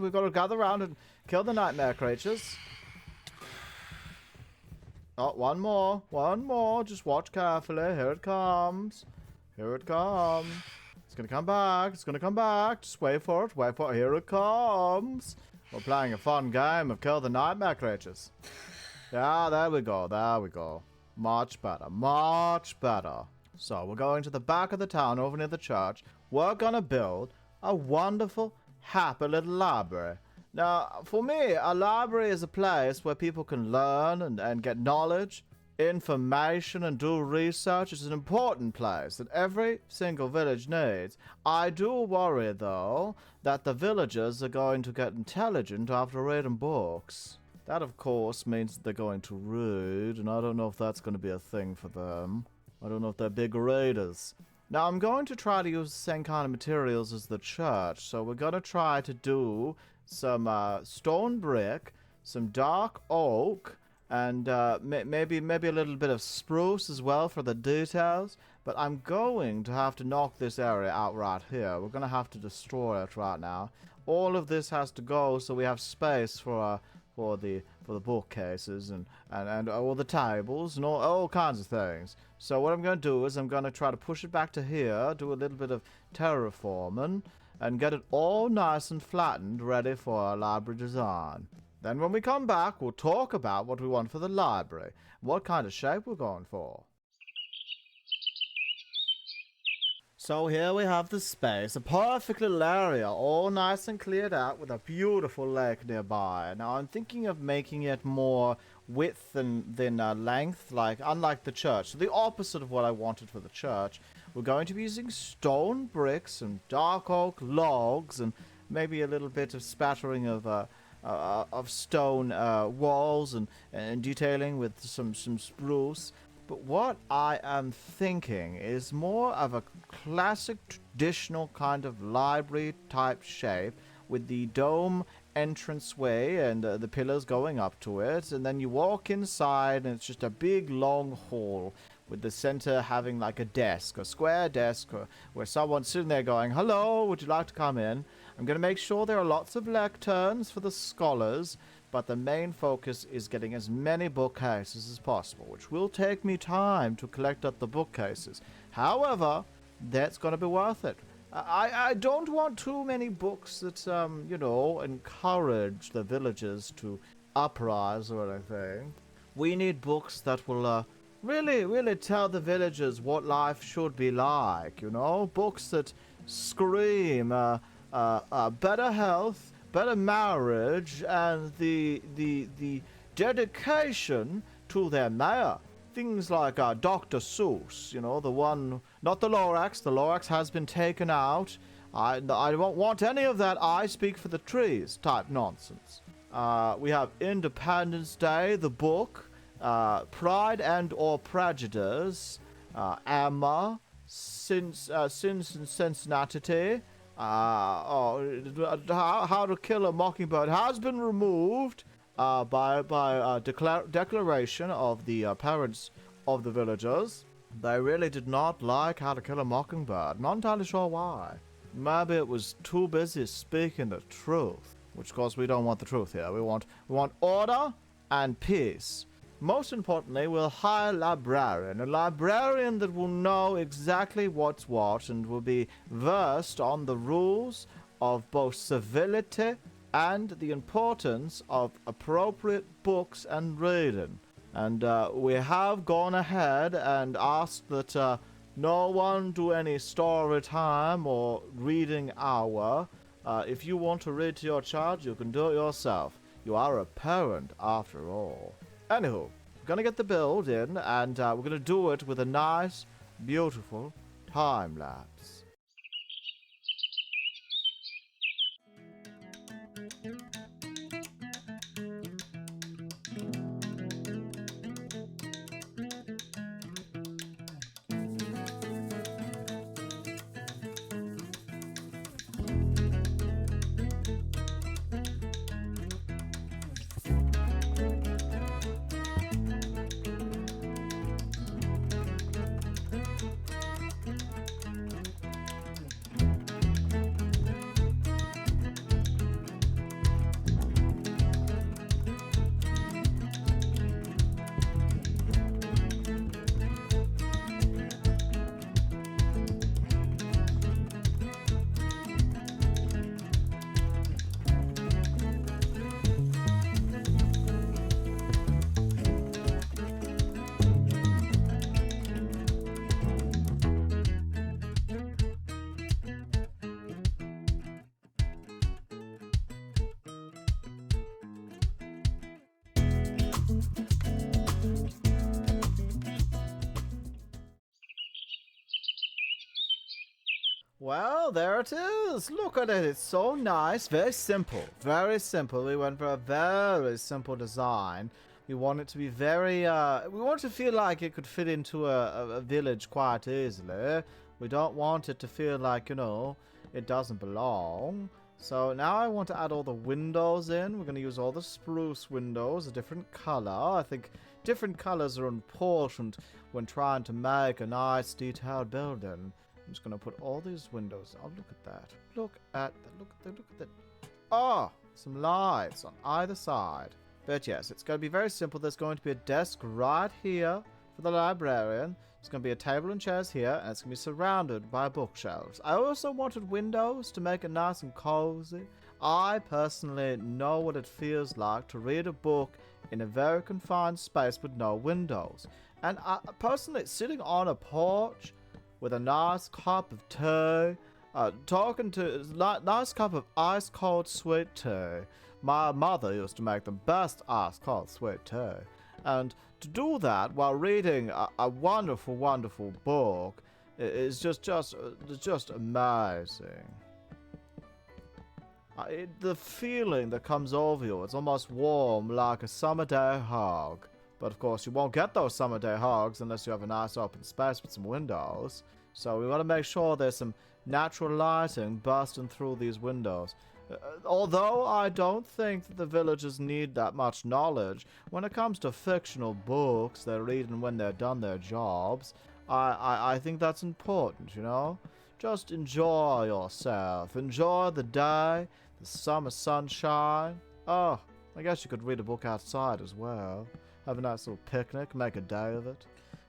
We've got to gather round and kill the nightmare creatures. Oh, one more. Just watch carefully. Here it comes. It's gonna come back. Just wait for it. Here it comes. We're playing a fun game of kill the nightmare creatures. Yeah, there we go. Much better. So, we're going to the back of the town over near the church. We're gonna build a wonderful, happy little library. Now, for me, a library is a place where people can learn and get knowledge, information, and do research. It's an important place that every single village needs. I do worry, though, that the villagers are going to get intelligent after reading books. That, of course, means that they're going to read, and I don't know if that's going to be a thing for them. I don't know if they're big readers. Now, I'm going to try to use the same kind of materials as the church, so we're going to try to do some stone brick, some dark oak, and maybe a little bit of spruce as well for the details. But I'm going to have to knock this area out right here. We're going to have to destroy it right now. All of this has to go so we have space for the bookcases and all the tables and all kinds of things. So what I'm going to do is I'm going to try to push it back to here, do a little bit of terraforming, and get it all nice and flattened, ready for our library design. Then when we come back, we'll talk about what we want for the library, what kind of shape we're going for. So here we have the space, a perfect little area, all nice and cleared out with a beautiful lake nearby. Now I'm thinking of making it more width than length, unlike the church. So the opposite of what I wanted for the church. We're going to be using stone bricks and dark oak logs and maybe a little bit of spattering of stone walls and detailing with some spruce. But what I am thinking is more of a classic traditional kind of library type shape with the dome entranceway and the pillars going up to it, and then you walk inside and it's just a big long hall with the center having like a desk, a square desk where someone's sitting there going, "Hello, would you like to come in?" I'm going to make sure there are lots of lecterns for the scholars, but the main focus is getting as many bookcases as possible, which will take me time to collect up the bookcases. However, that's going to be worth it. I don't want too many books that, encourage the villagers to uprise or anything. We need books that will, really tell the villagers what life should be like, Books that scream, better health, better marriage, and the dedication to their mayor. Things like Dr. Seuss, the one, not the Lorax. The Lorax has been taken out. I don't want any of that I speak for the trees type nonsense. We have Independence Day, the book, Pride and or Prejudice, Emma, Sins and Cincinnati, How to Kill a Mockingbird has been removed by declaration of the parents of the villagers. They really did not like How to Kill a Mockingbird. Not entirely sure why. Maybe it was too busy speaking the truth. Which, of course, we don't want the truth here. We want order and peace. Most importantly, we'll hire a librarian that will know exactly what's what and will be versed on the rules of both civility and the importance of appropriate books and reading. And we have gone ahead and asked that no one do any story time or reading hour. If you want to read to your child, you can do it yourself. You are a parent, after all. Anywho, we're going to get the build in, and we're going to do it with a nice, beautiful time-lapse. Well, there it is. Look at it. It's so nice. Very simple. Very simple. We went for a very simple design. We want it to be very, we want it to feel like it could fit into a village quite easily. We don't want it to feel like, it doesn't belong. So now I want to add all the windows in. We're going to use all the spruce windows, a different color. I think different colors are important when trying to make a nice detailed building. I'm just going to put all these windows. Oh, look at that. Look at that. Oh, some lights on either side. But yes, it's going to be very simple. There's going to be a desk right here for the librarian. There's going to be a table and chairs here, and it's going to be surrounded by bookshelves. I also wanted windows to make it nice and cozy. I personally know what it feels like to read a book in a very confined space with no windows. And I, personally, sitting on a porch with a nice cup of tea, nice cup of ice cold sweet tea. My mother used to make the best ice cold sweet tea. And to do that while reading a wonderful, wonderful book is just amazing. The feeling that comes over you, it's almost warm like a summer day hug. But of course, you won't get those summer day hugs unless you have a nice open space with some windows. So we want to make sure there's some natural lighting bursting through these windows. Although I don't think that the villagers need that much knowledge, when it comes to fictional books they're reading when they're done their jobs, I think that's important, Just enjoy yourself. Enjoy the day, the summer sunshine. Oh, I guess you could read a book outside as well. Have a nice little picnic, make a day of it.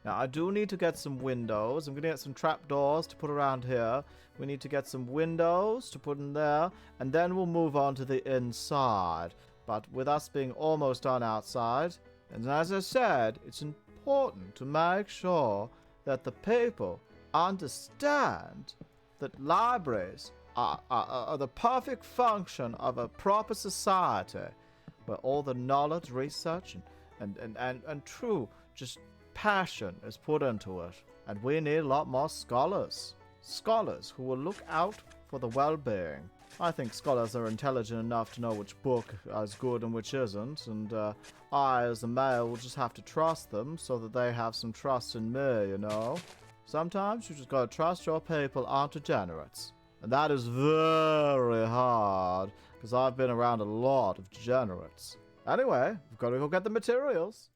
Now, I do need to get some windows. I'm going to get some trapdoors to put around here. We need to get some windows to put in there. And then we'll move on to the inside. But with us being almost done outside, and as I said, it's important to make sure that the people understand that libraries are the perfect function of a proper society where all the knowledge, research, and true just passion is put into it. And we need a lot more scholars. Scholars who will look out for the well-being. I think scholars are intelligent enough to know which book is good and which isn't, and I, as a mayor, will just have to trust them so that they have some trust in me, you know? Sometimes you just gotta trust your people aren't degenerates. And that is very hard, because I've been around a lot of degenerates. Anyway, we've got to go get the materials.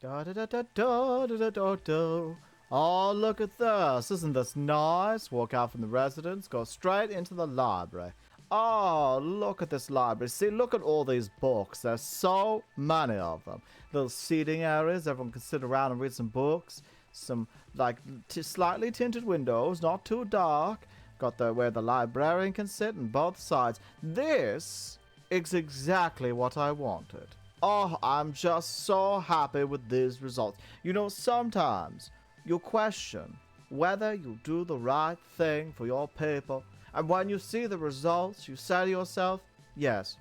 Da da da da da da da da. Oh, look at this. Isn't this nice? Walk out from the residence, go straight into the library. Oh, look at this library. See, look at all these books. There's so many of them. Little seating areas. Everyone can sit around and read some books. Some, like, slightly tinted windows, not too dark. Got where the librarian can sit on both sides. This is exactly what I wanted. Oh, I'm just so happy with these results. You know, sometimes you question whether you do the right thing for your people. And when you see the results, you say to yourself, yes,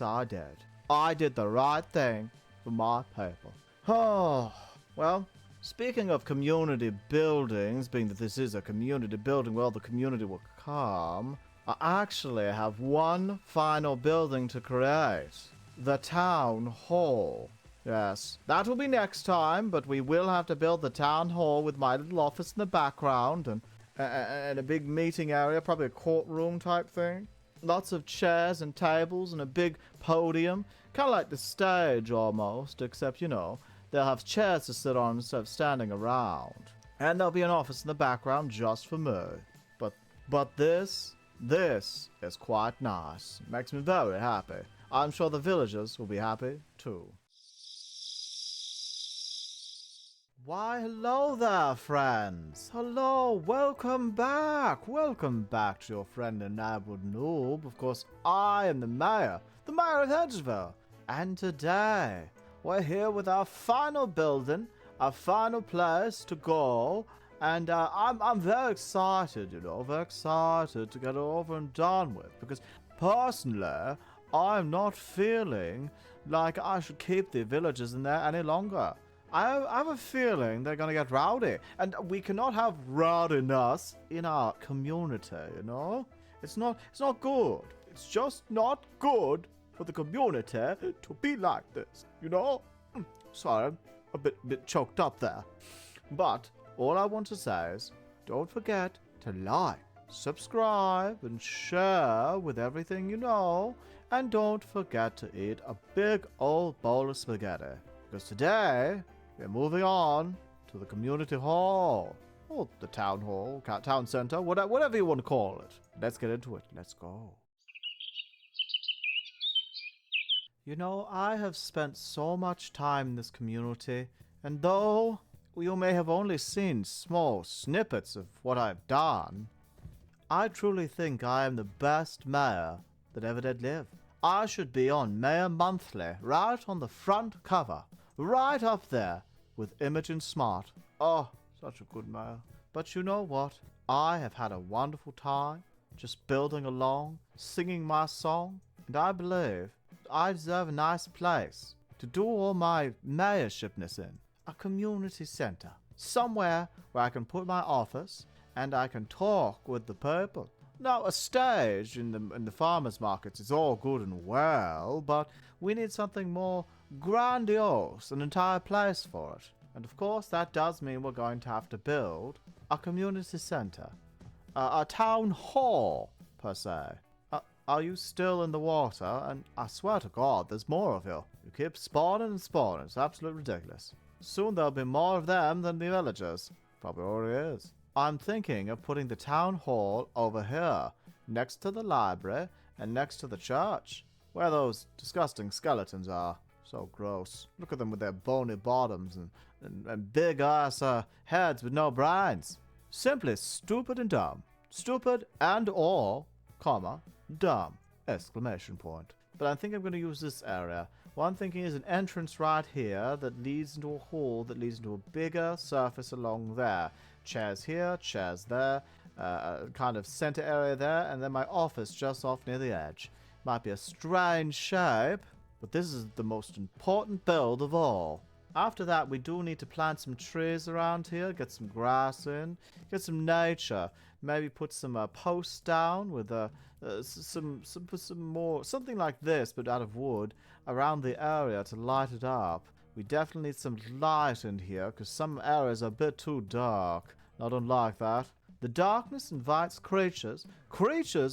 I did. I did the right thing for my people. Oh, well, speaking of community buildings, being that this is a community building, well, the community will come. I actually have one final building to create. The Town Hall. Yes, that will be next time, but we will have to build the Town Hall with my little office in the background and a big meeting area, probably a courtroom type thing. Lots of chairs and tables and a big podium. Kind of like the stage almost, except, you know, they'll have chairs to sit on instead of standing around. And there'll be an office in the background just for me. But this is quite nice. It makes me very happy. I'm sure the villagers will be happy, too. Why, hello there, friends. Hello, welcome back. Welcome back to your friend and neighborhood noob. Of course, I am the Mayor of Hedgeville. And today, we're here with our final building, our final place to go. And I'm very excited, you know, very excited to get it over and done with. Because personally, I'm not feeling like I should keep the villagers in there any longer. I have a feeling they're going to get rowdy. And we cannot have rowdiness in our community, you know? It's not good. It's just not good for the community to be like this, you know? Sorry, I'm a bit choked up there. But all I want to say is, don't forget to like, subscribe, and share with everything you know. And don't forget to eat a big old bowl of spaghetti. Because today, we're moving on to the community hall. Or the town hall, town center, whatever you want to call it. Let's get into it. Let's go. You know, I have spent so much time in this community. And though you may have only seen small snippets of what I've done, I truly think I am the best mayor that ever did live. I should be on Mayor Monthly, right on the front cover, right up there with Imogen Smart. Oh, such a good mayor. But you know what? I have had a wonderful time just building along, singing my song, and I believe I deserve a nice place to do all my mayorshipness in. A community center. Somewhere where I can put my office and I can talk with the people. Now, a stage in the farmers markets is all good and well, but we need something more grandiose, an entire place for it. And of course, that does mean we're going to have to build a community center. A town hall, per se. Are you still in the water? And I swear to God, there's more of you. You keep spawning and spawning. It's absolutely ridiculous. Soon there'll be more of them than the villagers. Probably already is. I'm thinking of putting the town hall over here, next to the library and next to the church, where those disgusting skeletons are. So gross. Look at them with their bony bottoms and big-ass heads with no brains. Simply stupid and dumb. Stupid and or, comma, dumb, exclamation point. But I think I'm going to use this area. What I'm thinking is an entrance right here that leads into a hall that leads into a bigger surface along there. Chairs here, chairs there, kind of center area there, and then my office just off near the edge. Might be a strange shape, but this is the most important build of all. After that, we do need to plant some trees around here, get some grass in, get some nature. Maybe put some posts down with some more, something like this, but out of wood, around the area to light it up. We definitely need some light in here, because some areas are a bit too dark. I don't like that. The darkness invites creatures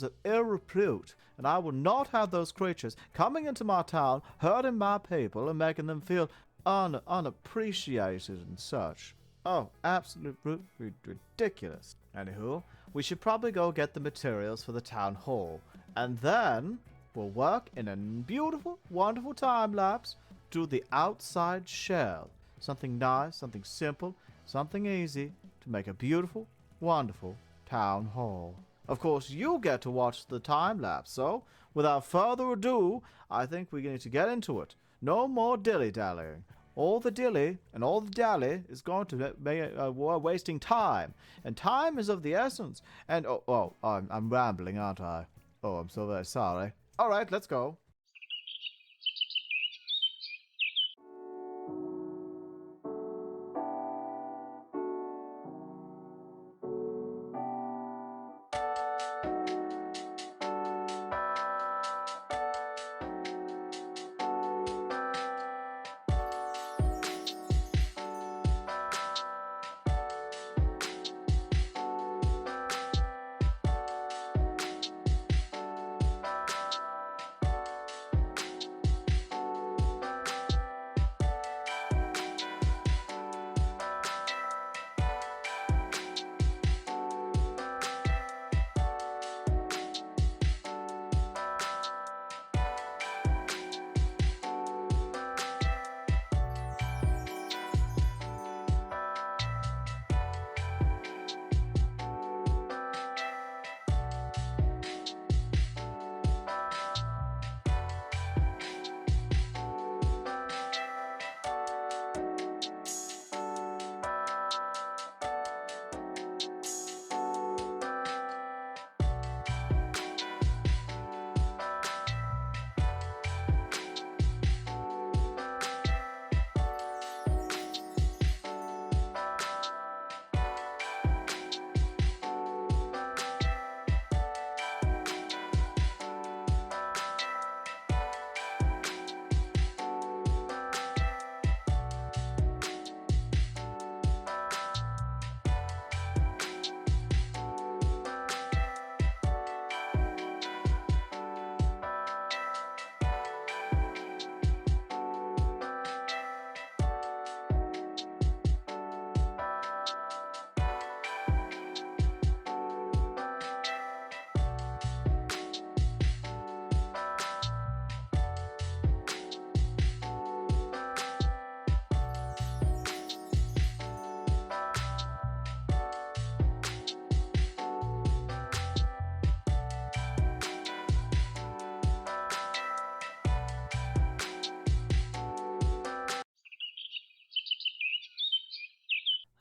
of ill repute, and I will not have those creatures coming into my town, hurting my people, and making them feel unappreciated and such. Oh, absolutely ridiculous. Anywho, we should probably go get the materials for the town hall, and then we'll work in a beautiful, wonderful time-lapse, do the outside shell. Something nice, something simple, something easy to make a beautiful, wonderful town hall. Of course, you get to watch the time-lapse, so without further ado, I think we need to get into it. No more dilly-dallying. All the dilly and all the dally is going to be wasting time, and time is of the essence. And I'm rambling, aren't I? Oh, I'm so very sorry. All right, let's go.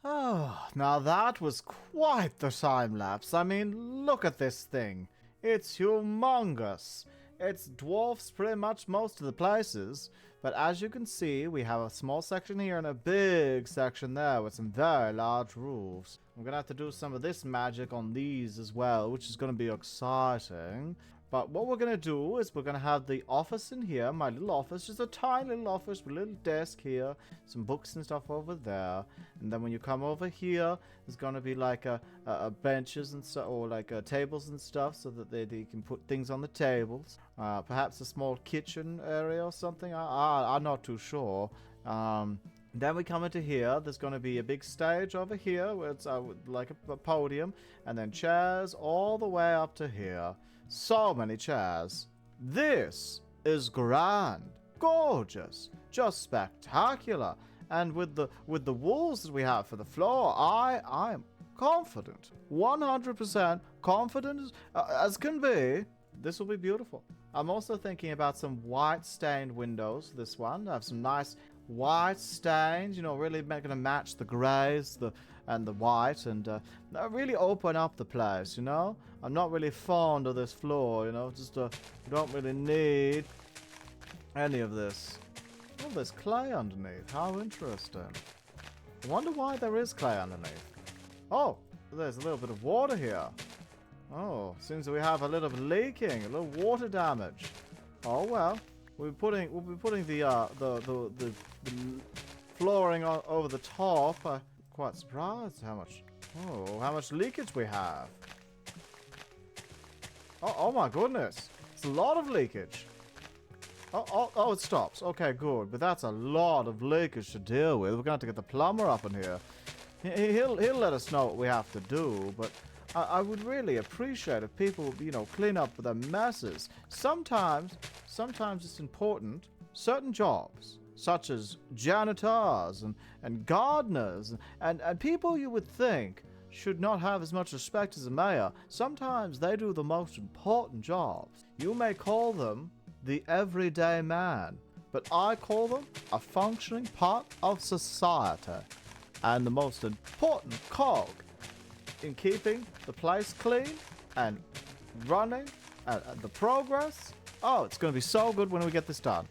Oh, now that was quite the time-lapse. I mean, look at this thing. It's humongous. It dwarfs pretty much most of the places. But as you can see, we have a small section here and a big section there with some very large roofs. I'm going to have to do some of this magic on these as well, which is going to be exciting. But what we're going to do is we're going to have the office in here, my little office, just a tiny little office with a little desk here, some books and stuff over there. And then when you come over here, there's going to be like a benches and so, or like tables and stuff so that they can put things on the tables. Perhaps a small kitchen area or something. I'm not too sure. Then we come into here. There's going to be a big stage over here where it's like a podium, and then chairs all the way up to here. So many chairs. This is grand, gorgeous, just spectacular. And with the walls that we have for the floor, I am confident, 100% confident as can be. This will be beautiful. I'm also thinking about some white stained windows. This one, I have some nice white stains, you know, really going to match the grays and the white, and really open up the place, you know. I'm not really fond of this floor, you know, just don't really need any of this. Oh, there's clay underneath. How interesting. I wonder why there is clay underneath. Oh, there's a little bit of water here. Oh, seems we have a little leaking, a little water damage. Oh well. We'll be putting the flooring over the top. I'm quite surprised how much leakage we have. Oh my goodness, it's a lot of leakage. Oh, it stops. Okay, good, but that's a lot of leakage to deal with. We're going to have to get the plumber up in here. He'll let us know what we have to do, but I would really appreciate if people, you know, clean up their messes. Sometimes it's important. Certain jobs, such as janitors and gardeners and people you would think should not have as much respect as a mayor, sometimes they do the most important jobs. You may call them the everyday man, but I call them a functioning part of society and the most important cog in keeping the place clean and running and the progress. Oh, it's going to be so good when we get this done.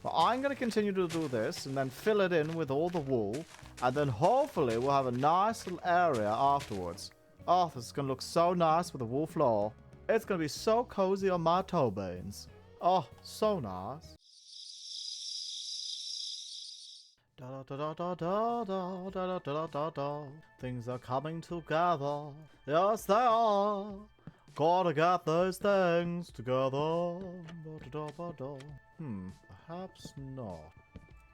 Well, I'm going to continue to do this and then fill it in with all the wool, and then hopefully we'll have a nice little area afterwards. Oh, this is going to look so nice with a wool floor. It's going to be so cozy on my toe beans. Oh, so nice. Da da da da da da da da da da da. Things are coming together. Yes, they are. Gotta get those things together. Da da da da. Perhaps not.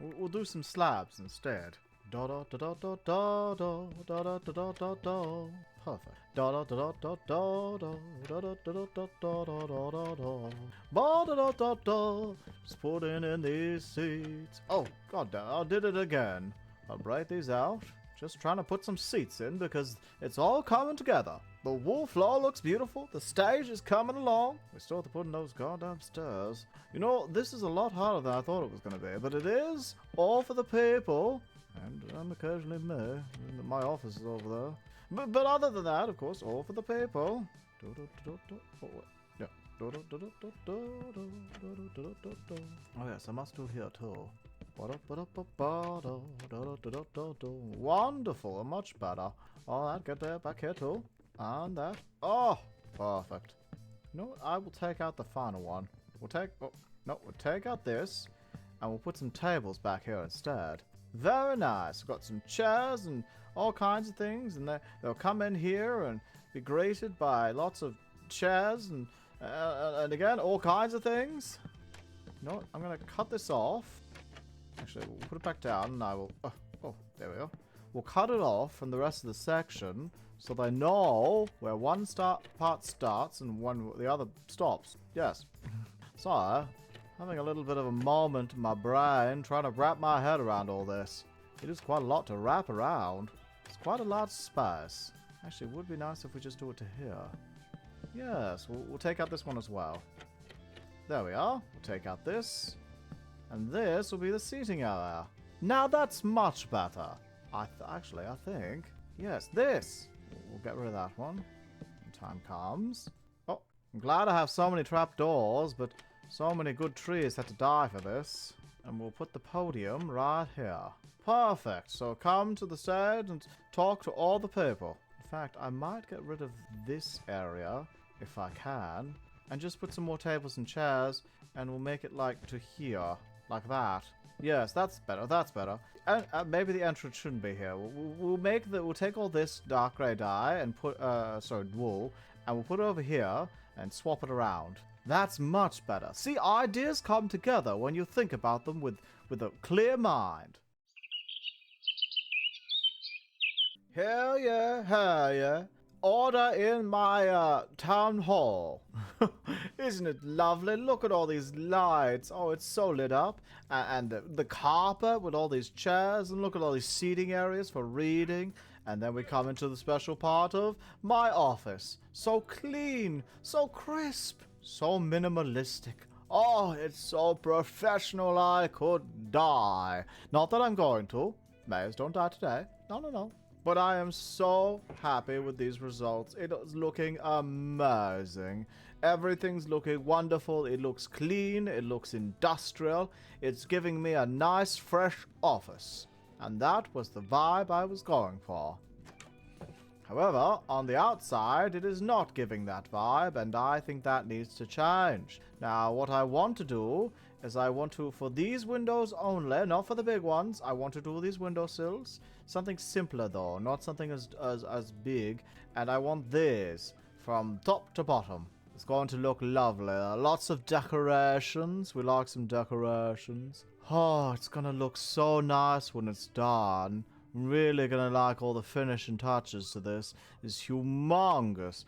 We'll do some slabs instead. Da da da da da da da da da da da da. Perfect. Da da da da da da da da da da da da da da da. Ba da da da da. Just putting in these seats. Oh, god damn! I did it again. I'll break these out. Just trying to put some seats in because it's all coming together. The wool floor looks beautiful. The stage is coming along. We still have to put in those goddamn stairs. You know, this is a lot harder than I thought it was going to be, but it is all for the people. And occasionally me. My office is over there. But other than that, of course, all for the people. Oh yes, I must do here too. Wonderful, much better. All right, get that back here too. And that. Oh, perfect. You know what? I will take out the final one. We'll take out this, and we'll put some tables back here instead. Very nice. We've got some chairs and all kinds of things, and they'll come in here and be greeted by lots of chairs and again, all kinds of things. You know what? I'm going to cut this off. Actually, we'll put it back down, and I will... Oh, there we go. We'll cut it off from the rest of the section so they know where one part starts and the other stops. Yes. Sorry. Having a little bit of a moment in my brain trying to wrap my head around all this. It is quite a lot to wrap around. It's quite a large space. Actually, it would be nice if we just do it to here. Yes, we'll take out this one as well. There we are. We'll take out this. And this will be the seating area. Now that's much better. I think. Yes, this. We'll get rid of that one when time comes. Oh, I'm glad I have so many trapdoors, but so many good trees had to die for this. And we'll put the podium right here. Perfect. So come to the stage and talk to all the people. In fact, I might get rid of this area if I can. and just put some more tables and chairs, and we'll make it like to here, like that. Yes, that's better. That's better. And maybe the entrance shouldn't be here. We'll take all this dark gray dye and put wool, and we'll put it over here and swap it around. That's much better. See, ideas come together when you think about them with a clear mind. Hell yeah, hell yeah. Order in my town hall. Isn't it lovely? Look at all these lights. Oh, it's so lit up. And the carpet with all these chairs. And look at all these seating areas for reading. And then we come into the special part of my office. So clean, so crisp, so minimalistic. Oh, it's so professional I could die. Not that I'm going to. Mayors don't die today. No, no, no. But I am so happy with these results. It is looking amazing. Everything's looking wonderful. It looks clean. It looks industrial. It's giving me a nice, fresh office. And that was the vibe I was going for. However, on the outside, it is not giving that vibe, and I think that needs to change. Now, what I want to do is I want to, for these windows only, not for the big ones, I want to do these windowsills. Something simpler, though, not something as big. And I want this from top to bottom. It's going to look lovely. Lots of decorations. We like some decorations. Oh, it's going to look so nice when it's done. Really gonna like all the finishing touches to this. This humongous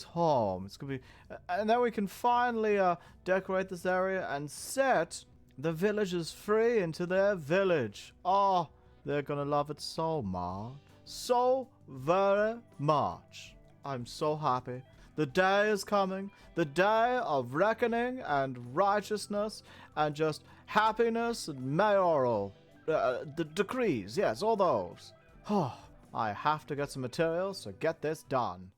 home. It's gonna be, and then we can finally decorate this area and set the villagers free into their village. Oh, they're gonna love it so much, so very much. I'm so happy. The day is coming. The day of reckoning and righteousness and just happiness and mayoral. The decrees, yes, all those. Oh, I have to get some materials to get this done.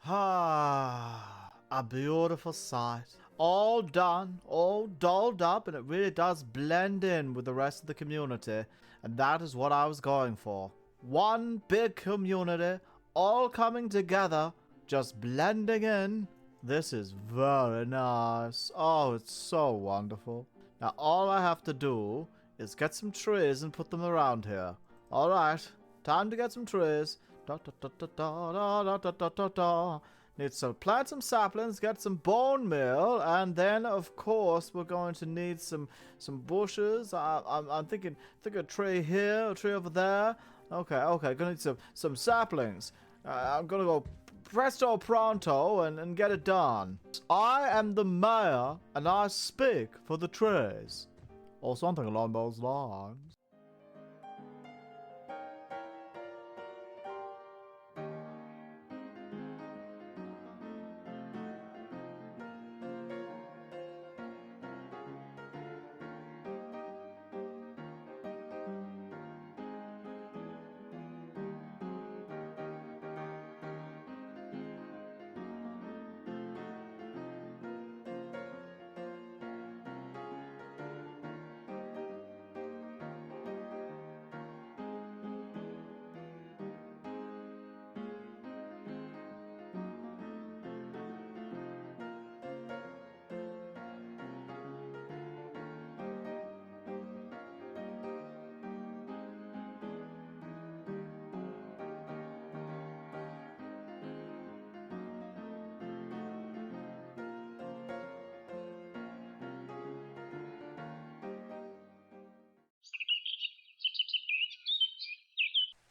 Ah, a beautiful sight. All done, all dolled up, and it really does blend in with the rest of the community. And that is what I was going for. One big community, all coming together, just blending in. This is very nice. Oh, it's so wonderful. Now, all I have to do is get some trees and put them around here. Alright, time to get some trees. Need to plant some saplings, get some bone meal, and then, of course, we're going to need some bushes. I'm thinking a tree here, a tree over there. Okay, gonna need some saplings. I'm gonna go presto pronto and get it done. I am the mayor, and I speak for the trees. Or something along those lines.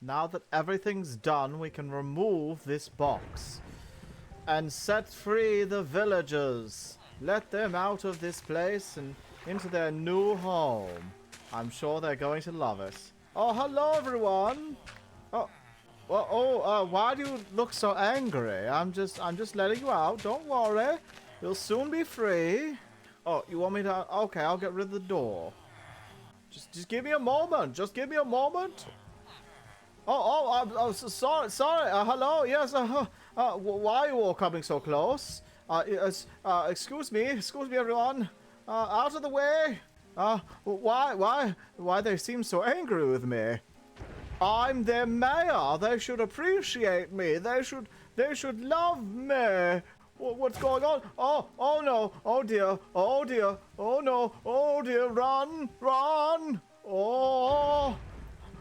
Now that everything's done, we can remove this box and set free the villagers. Let them out of this place and into their new home. I'm sure they're going to love it. Oh, hello everyone. Why do you look so angry? I'm just letting you out. Don't worry. You'll soon be free. Oh, you want me to? Okay, I'll get rid of the door. Just give me a moment. Just give me a moment. I'm sorry. Hello. Yes. Why are you all coming so close? Excuse me, everyone. Out of the way. Why they seem so angry with me? I'm their mayor. They should appreciate me. They should They should love me. What's going on? Oh no. Oh dear. Oh dear. Oh no. Oh dear. Run. Run. Oh,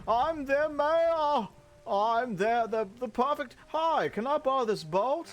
I'm their mayor. I'm the perfect. Hi, can I borrow this boat?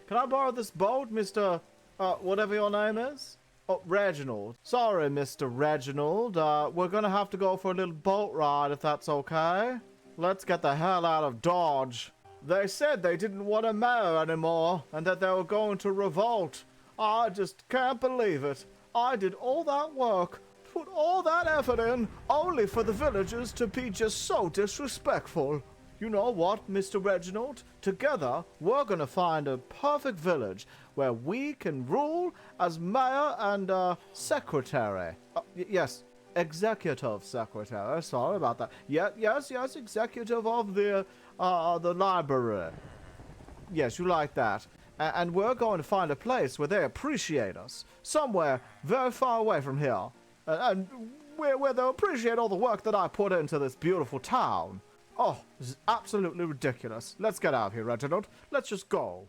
Can I borrow this boat, Mr. Whatever your name is? Oh, Reginald. Sorry, Mr. Reginald. We're gonna have to go for a little boat ride if that's okay. Let's get the hell out of Dodge. They said they didn't want a mayor anymore and that they were going to revolt. I just can't believe it. I did all that work, put all that effort in, only for the villagers to be just so disrespectful. You know what, Mr. Reginald? Together, we're gonna find a perfect village where we can rule as mayor and, secretary. Yes, executive secretary. Sorry about that. Yes, executive of the library. Yes, you like that. And we're going to find a place where they appreciate us. Somewhere very far away from here. And where they'll appreciate all the work that I put into this beautiful town. Oh, this is absolutely ridiculous. Let's get out of here, Reginald. Let's just go.